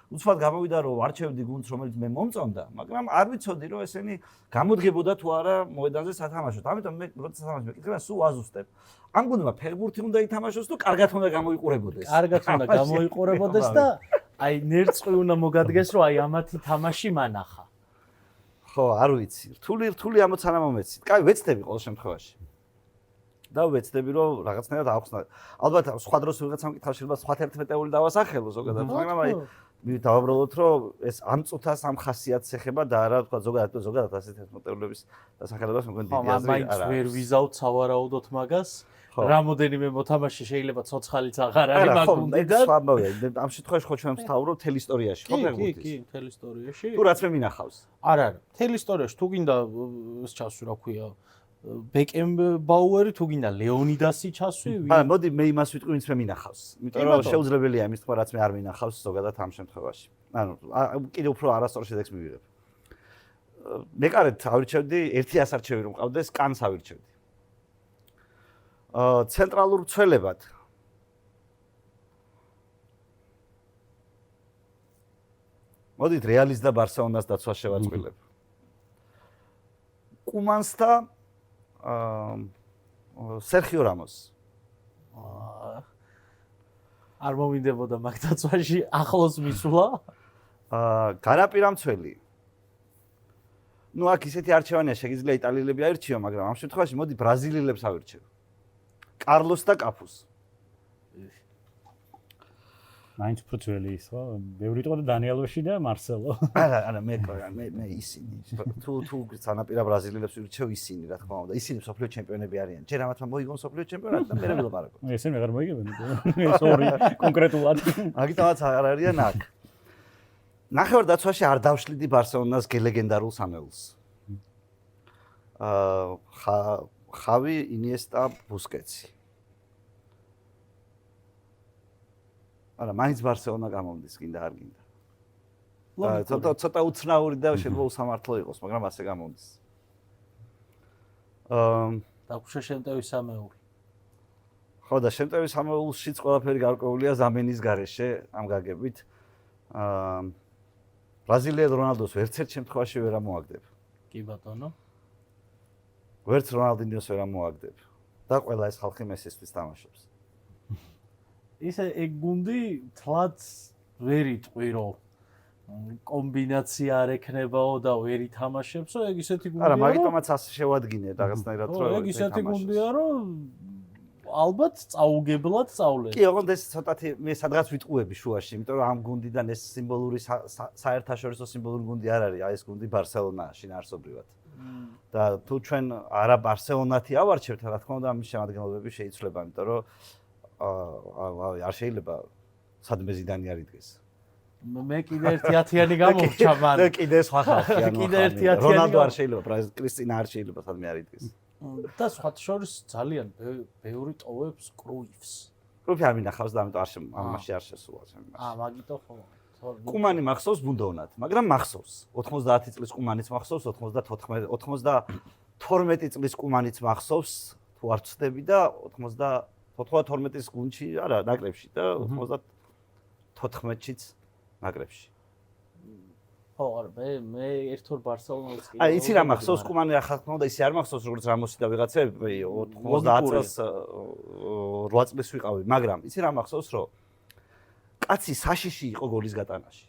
უცბად გამოვიდა რომ არჩევდი გუნდს რომელიც მე მომწონდა, მაგრამ არ ვიცოდი რომ ესენი გამოდგებოდა თუ არა მოედანზე სათამაშოდ. ამიტომ მე როცა სათამაშო მეკითხება, სულ აზუსტებ. ამ გუნდმა ფეხბურთი უნდა ითამაშოს თუ კარგად უნდა გამოიყურებოდეს. კარგად უნდა გამოიყურებოდეს და აი ნერწყვი უნდა მოგადგეს რომ აი ამათი თამაში მანახა. ხო, არ ვიცი. რთული ამოცანა მომეცით. კაი, ვეცდები ყოველ შემთხვევაში. და ვეცდები რომ რაღაცნაირად აახსნა. ალბათ სხვა დროს ვიღაცამ კითხავს შეიძლება სხვა 11-ეული დავასახელო ზოგადად, მაგრამ აი დავაბრალოთ რომ ეს ამ წუთას ამ ხასიათს ეხება და არა თქვა ზოგადად ასეთ 11-ეულების დასახელებას მგონი დიდი აზრი არა. მაინც ვერ ვიზავთ სავარაუდოდ მაგას. რამოდენიმე მოთამაშე შეიძლება ცოცხალიც აღარ არის მაგუნდიდან. სხვა ამბავია. ამ შემთხვევაში ხო ჩვენ ვსაუბრობ თელ ისტორიაში, ხო ფეხბურთის? კი, თელ ისტორიაში. თუ რაც მე მინახავს. არა, თელ ისტორიაში თუ გინდა ეს ჩასვი რა ქვია ბეკენბაუერი თუ გინდა ლეონიდასი ჩასვი. არა, მოდი მე იმას ვიტყვი, ვინც მე მინახავს. იმიტომ რომ შეუძლებელია იმის თქმა, რაც მე არ მინახავს ზოგადად ამ შემთხვევაში. ანუ კიდევ უფრო არასწორ შედეგს მივიღებ. მეკარეთ ავირჩევდი 100 არჩევი რომ ყავდეს, კანს ავირჩევდი. ცენტრალურ მცველებად მოდით რეალის და ბარსელონას დაცვა შევაწყვილებ. კუმანს და სერხიო რამოს. არ მომინდებოდა მაგ დაცვაში ახლოს მისვლა. განაპირა მცველი. ნუ აქ ისეთი არჩევანია, შეგიძლია იტალიელები აირჩიო, მაგრამ ამ შემთხვევაში მოდი ბრაზილიელებს ავირჩევ. კარლოს და კაფუს. მაინც უფრო ძველი ის ხო? ბევრი იყო და დანიელოში და მარსელო. არა, მე ისინი. თუ სანაპირა ბრაზილიელებს ვირჩევ ისინი, რა თქმა უნდა. ისინი მსოფლიო ჩემპიონები არიან. ჯერ ამათმა მოიგონ მსოფლიო ჩემპიონატი და მე ვილაპარაკო. ესენი აღარ მოიგებენ. ეს ორი კონკრეტულად. აგიტომაც არ არიან აქ. ნახევარ დაცვაში არ დავშლიდი ბარსელონას ლეგენდარულ სამეულს. ხავი, ინიესტა, ბუსკეტსი. არა, მაინც ბარსელონა გამომდის, გინდა არ გინდა. ცოტა უცნაური და შეიძლება უსამართლო იყოს, მაგრამ ასე გამომდის. დაგუშა შემტევი სამეული. ხო და შემტევი სამეულშიც ყველაფერი გარკვეულია ზამენის გარეშე ამ გაგებით. ბრაზილიელ რონალდოს ერთ-ერთ შემთხვევაში ვერ ამოაგდებ. კი ბატონო. ვერც რონალდინიოს ვერ ამოაგდებ. და ყველა ეს ხალხი მესისთვის თამაშობს. ისე ეგ გუნდი თლაც ვერ იტყვირო. კომბინაცია არ ექნებაო და ვერ ითამაშებსო, ეგ ისეთი გუნდია. არა, მაგიტომაც ასე შევადგინე რაღაცნაირად რომ ეგ ისეთი გუნდია, რომ ალბათ წაუგებლად სწავლენ. კი, ოღონდ ეს ცოტათი მე სადღაც ვიტყუები შუაში, იმიტომ რომ ამ გუნდიდან ეს სიმბოლური საერთაშორისო სიმბოლური გუნდი არ არის, აი ეს გუნდი ბარსელონაა შინაარსობრივად. და თუ ჩვენ არა ბარსელონათი ავარჩევთ, რა თქმა უნდა, ამის შემადგენლობები შეიცვლება, იმიტომ რომ არ შეიძლება სადმე ზიდანი არ იდგეს. მე კიდე ერთი ათიანი გამოვჭა მან. და კიდე სხვა ხალხი ანუ კიდე ერთი ათიანი. რონალდო არ შეიძლება, კრისტინა არ შეიძლება სადმე არ იდგეს. და სხვა შორის ძალიან ბევრი ტოვებს კრუიფს. კრუიფი არ მინახავს და ამიტომ ამაში არ შესულა ჩემი. მაგიტო ხო. კუმანი მახსოვს ბუნდოვნად, მაგრამ მახსოვს. 90 წლის კუმანიც მახსოვს, 92 წლის კუმანიც მახსოვს, თუ არ ვცდები და 92-ის გუნდში, არა, ნაკრებში და 94-შიც ნაკრებში. ხო, არა, მე ერთ-ორ ბარსელონას კი. აი, იცი რა მახსოვს კუმანი რა ხალხმა და ისე არ მახსოვს როგორც რამოსი და ვიღაცები 90 წელს 8 წლის ვიყავი, მაგრამ იცი რა მახსოვს რომ კაცი საშიში იყო გოლის გატანაში.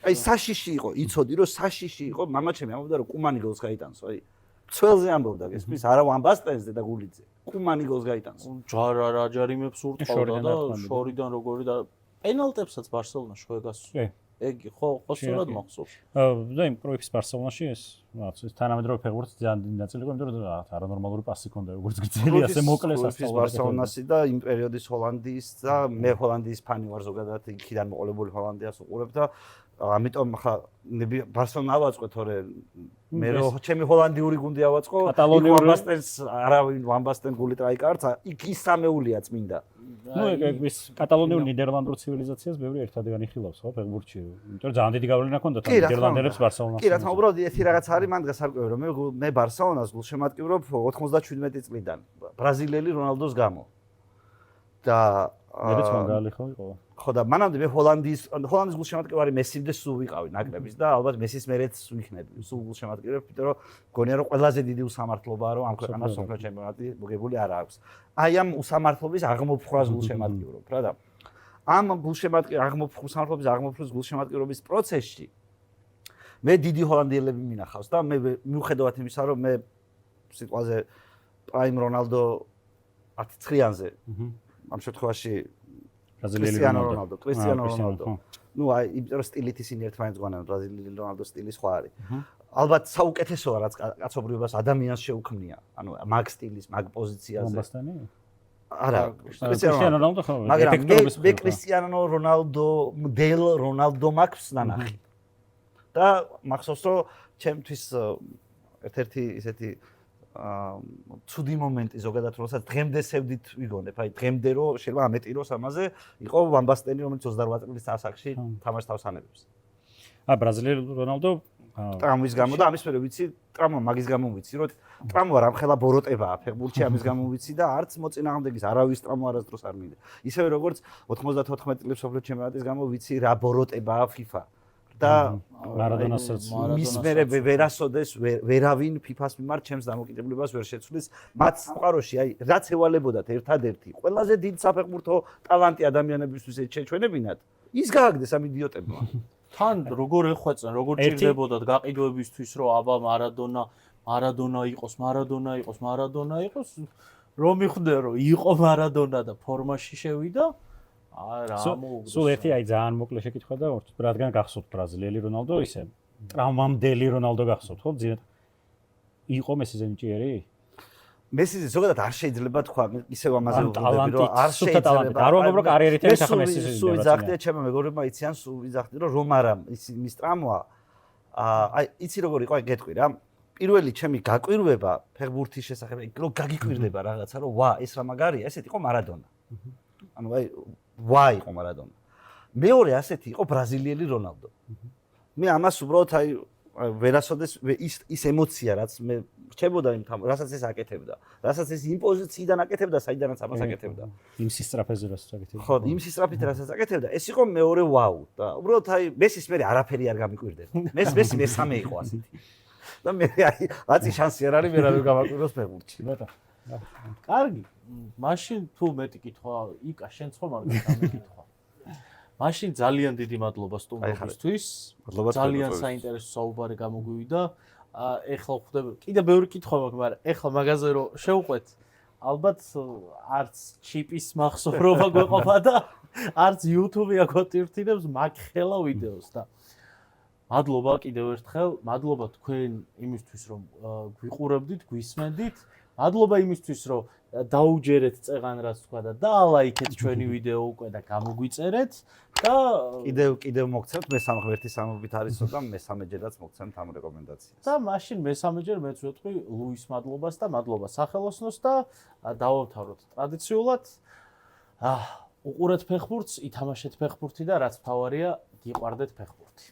აი, საშიში იყო, იცოდი რომ საშიში იყო, მამაჩემი ამბობდა რომ კუმანი გოლს გაიტანსო, აი. ცველზე ამბობდა, გესმის, არა ვამბასტენზე და გულიძე. კუმანი გოლს გაიტანსო. ჯარა ჯარიმებს ურტყავდა და შორიდან როგორი და პენალტებსაც ბარსელონაში ხო ეგას. კი. ეგ ხო სწორად მახსოვს. და იმ კრუიფის ბარსელონაში ეს თანამედროვე ფეხბურთის ძალიან დიდი ნაწილი იყო, იმიტომ რომ არანორმალური პასი ჰქონდა, როგორც გრძელი, ასე მოკლე სასწავლებელი. ბარსელონასი და იმ პერიოდის ჰოლანდიის და მე ჰოლანდიის ფანი ვარ ზოგადად, იქიდან მოყოლებული ჰოლანდიას უყურებ და ამიტომ ხა ბარსელონა ავაწყო თორე მე რო ჩემი ჰოლანდიური გუნდი ავაწყო, ვამბასტენს არავინ ვამბასტენ გული ტრაიკარცა, იქ ის სამეულია წმინდა. ნუ ეგ ის კატალონიურ ნიდერლანდურ ცივილიზაციას ბევრი ერთად განიხილავს ხო ფეხბურთში. იმიტომ რომ ძალიან დიდი გავლენა ჰქონდა ნიდერლანდელებს ბარსელონას. კი, რა თქმა უნდა, უბრალოდ ერთი რაღაც არის მან გასარკვევი რომ მე ბარსელონას გულშემატკივრობ 97 წლიდან ბრაზილიელი რონალდოს გამო. და მეც მონგალი ხო იყო. ხო და მანამდე მე ჰოლანდიის გულშემატკივარი მესიმ და სულ ვიყავი ნაკრების და ალბათ მესის მერეც ვიქნები. სულ გულშემატკივრებ, იმიტომ რომ მგონია რომ ყველაზე დიდი უსამართლობაა რომ ამ ქვეყანას სოფლიო ჩემპიონატი მოგებული არ აქვს. აი ამ უსამართლობის აღმოფხვრას გულშემატკივრობ რა და ამ უსამართლობის აღმოფხვრას გულშემატკივრობის პროცესში მე დიდი ჰოლანდიელები მინახავს და მე მიუხედავად იმისა რომ მე სიტყვაზე პრაიმ რონალდო 10-იანზე ამ შემთხვევაში კრისტიანო რონალდო. ნუ აი, იმიტომ რომ სტილით ისინი ერთმანეთს გვანან, ბრაზილიელი რონალდოს სტილი სხვა არის. ალბათ საუკეთესოა რაც კაცობრიობას ადამიანს შეუქმნია. ანუ მაგ სტილის, მაგ პოზიციაზე. ვამბასტენი? არა, კრისტიანო რონალდო ხო? მაგრამ მე კრისტიანო რონალდო მაქვს ნანახი. და მახსოვს რომ ჩემთვის ერთ-ერთი ისეთი ცუდი მომენტი ზოგადად როდესაც დღემდე სევდით ვიგონებ, აი დღემდე რომ შეიძლება ამეტიროს ამაზე, იყო ვამბასტენი, რომელიც 28 წლის ასაკში თამაშს თავს ანებებს. ბრაზილიელი რონალდო ტრამვის გამო და ამის მერე ვიცი, ტრამვა მაგის გამო ვიცი, რომ ტრამვა რამხელა ბოროტებაა ფეხბურთში ამის გამო ვიცი და არც მოწინააღმდეგის არავის ტრამვა არასდროს არ მინდა. ისევე როგორც 94 წლის მსოფლიო ჩემპიონატის გამო ვიცი რა ბოროტებაა FIFA. და მარადონასაც მის მერე ვერასოდეს ვერავინ FIFA-ს მიმართ ჩემს დამოკიდებულებას ვერ შეცვლის. მათ სამყაროში აი რაც ევალებოდათ ერთადერთი ყველაზე დიდ საფეხბურთო ტალანტი ადამიანებისთვის შეჩვენებინათ, ის გააგდეს ამ იდიოტებმა. თან როგორ ეხვეწენ, როგორ ჭირდებოდათ გაყიდვებისთვის, რომ აბა მარადონა იყოს, რომ მიხვდე რომ იყო მარადონა და ფორმაში შევიდა, რა მოუგდო. სულ ერთი აი ძალიან მოკლე შეკითხვა და რადგან გახსოვთ ბრაზილიელი რონალდო ისე ტრაუმამდელი რონალდო გახსოვთ ხო? ძინათ იყო მესიზე ნიჭიერი? მესიზე ზოგადად არ შეიძლება თქვა, ისევ ამაზე ვუყურები რომ არ შეიძლება. არ ვამბობ რომ კარიერით ერთ ახლა მესიზე სულ ვიზახდე, ჩემო მეგობრებმა იციან, სულ ვიზახდე რომ რომარა მის ტრამვა აი იცი როგორ იყო, აი გეტყვი რა. პირველი ჩემი გაკვირვება ფეხბურთის შესახებ, რომ გაგიკვირდება რაღაცა, რომ ვა, ეს რა მაგარია, ესეთ იყო მარადონა. ანუ აი ვა იყო მარადონა. მეორე ასეთი იყო ბრაზილიელი რონალდო. მე ამას უბრალოდ აი ვერასოდეს ის ემოცია რაც მე რჩებოდა იმ რასაც ეს აკეთებდა, რასაც ეს იმ პოზიციიდან აკეთებდა, საიდანაც ამას აკეთებდა. იმ სისწრაფეზე რასაც აკეთებდა. ხო, იმ სისწრაფით რასაც აკეთებდა, ეს იყო მეორე ვაუ და უბრალოდ აი მესის მე არაფერი არ გამიკვირდება. მესი მესამე იყო ასეთი. და მე აი აცი შანსი არ არის ვერავინ გავაკვიროს ფეხბურთში. კარგი. მაშინ თუ მეტი კითხვა, იკა შენ ხო მაგას გამიკითხვა. მაშინ ძალიან დიდი მადლობა სტუმრობისთვის. ძალიან საინტერესო საუბარი გამოგვივიდა. ეხლა ხვდები, კიდე ბევრი კითხვა მაქვს, მაგრამ ეხლა მაგაზე რომ შევყვეთ, ალბათ არც ჩიპის მახსოვრობა გვეყოფა და არც YouTube-ი აგვატვირთინებს მაგ ხელა ვიდეოს და მადლობა კიდევ ერთხელ, მადლობა თქვენ იმისთვის რომ გვიყურებდით, გვისმენდით. მადლობა იმისთვის რომ დაუჯერეთ წეღან რაც თქვა და დაალაიქეთ ჩვენი ვიდეო უკვე და გამოგვიწერეთ და კიდევ მოგცემთ მესამე ღმერთის სამობით არისო და მესამეჯერაც მოგცემთ ამ რეკომენდაციას. და მაშინ მესამეჯერ მეც ვეთქვი ლუის მადლობას და მადლობა სახელოსნოს და დავამთავროთ ტრადიციულად. უყურეთ ფეხბურთს, ითამაშეთ ფეხბურთი და რაც მთავარია, გიყვარდეთ ფეხბურთი.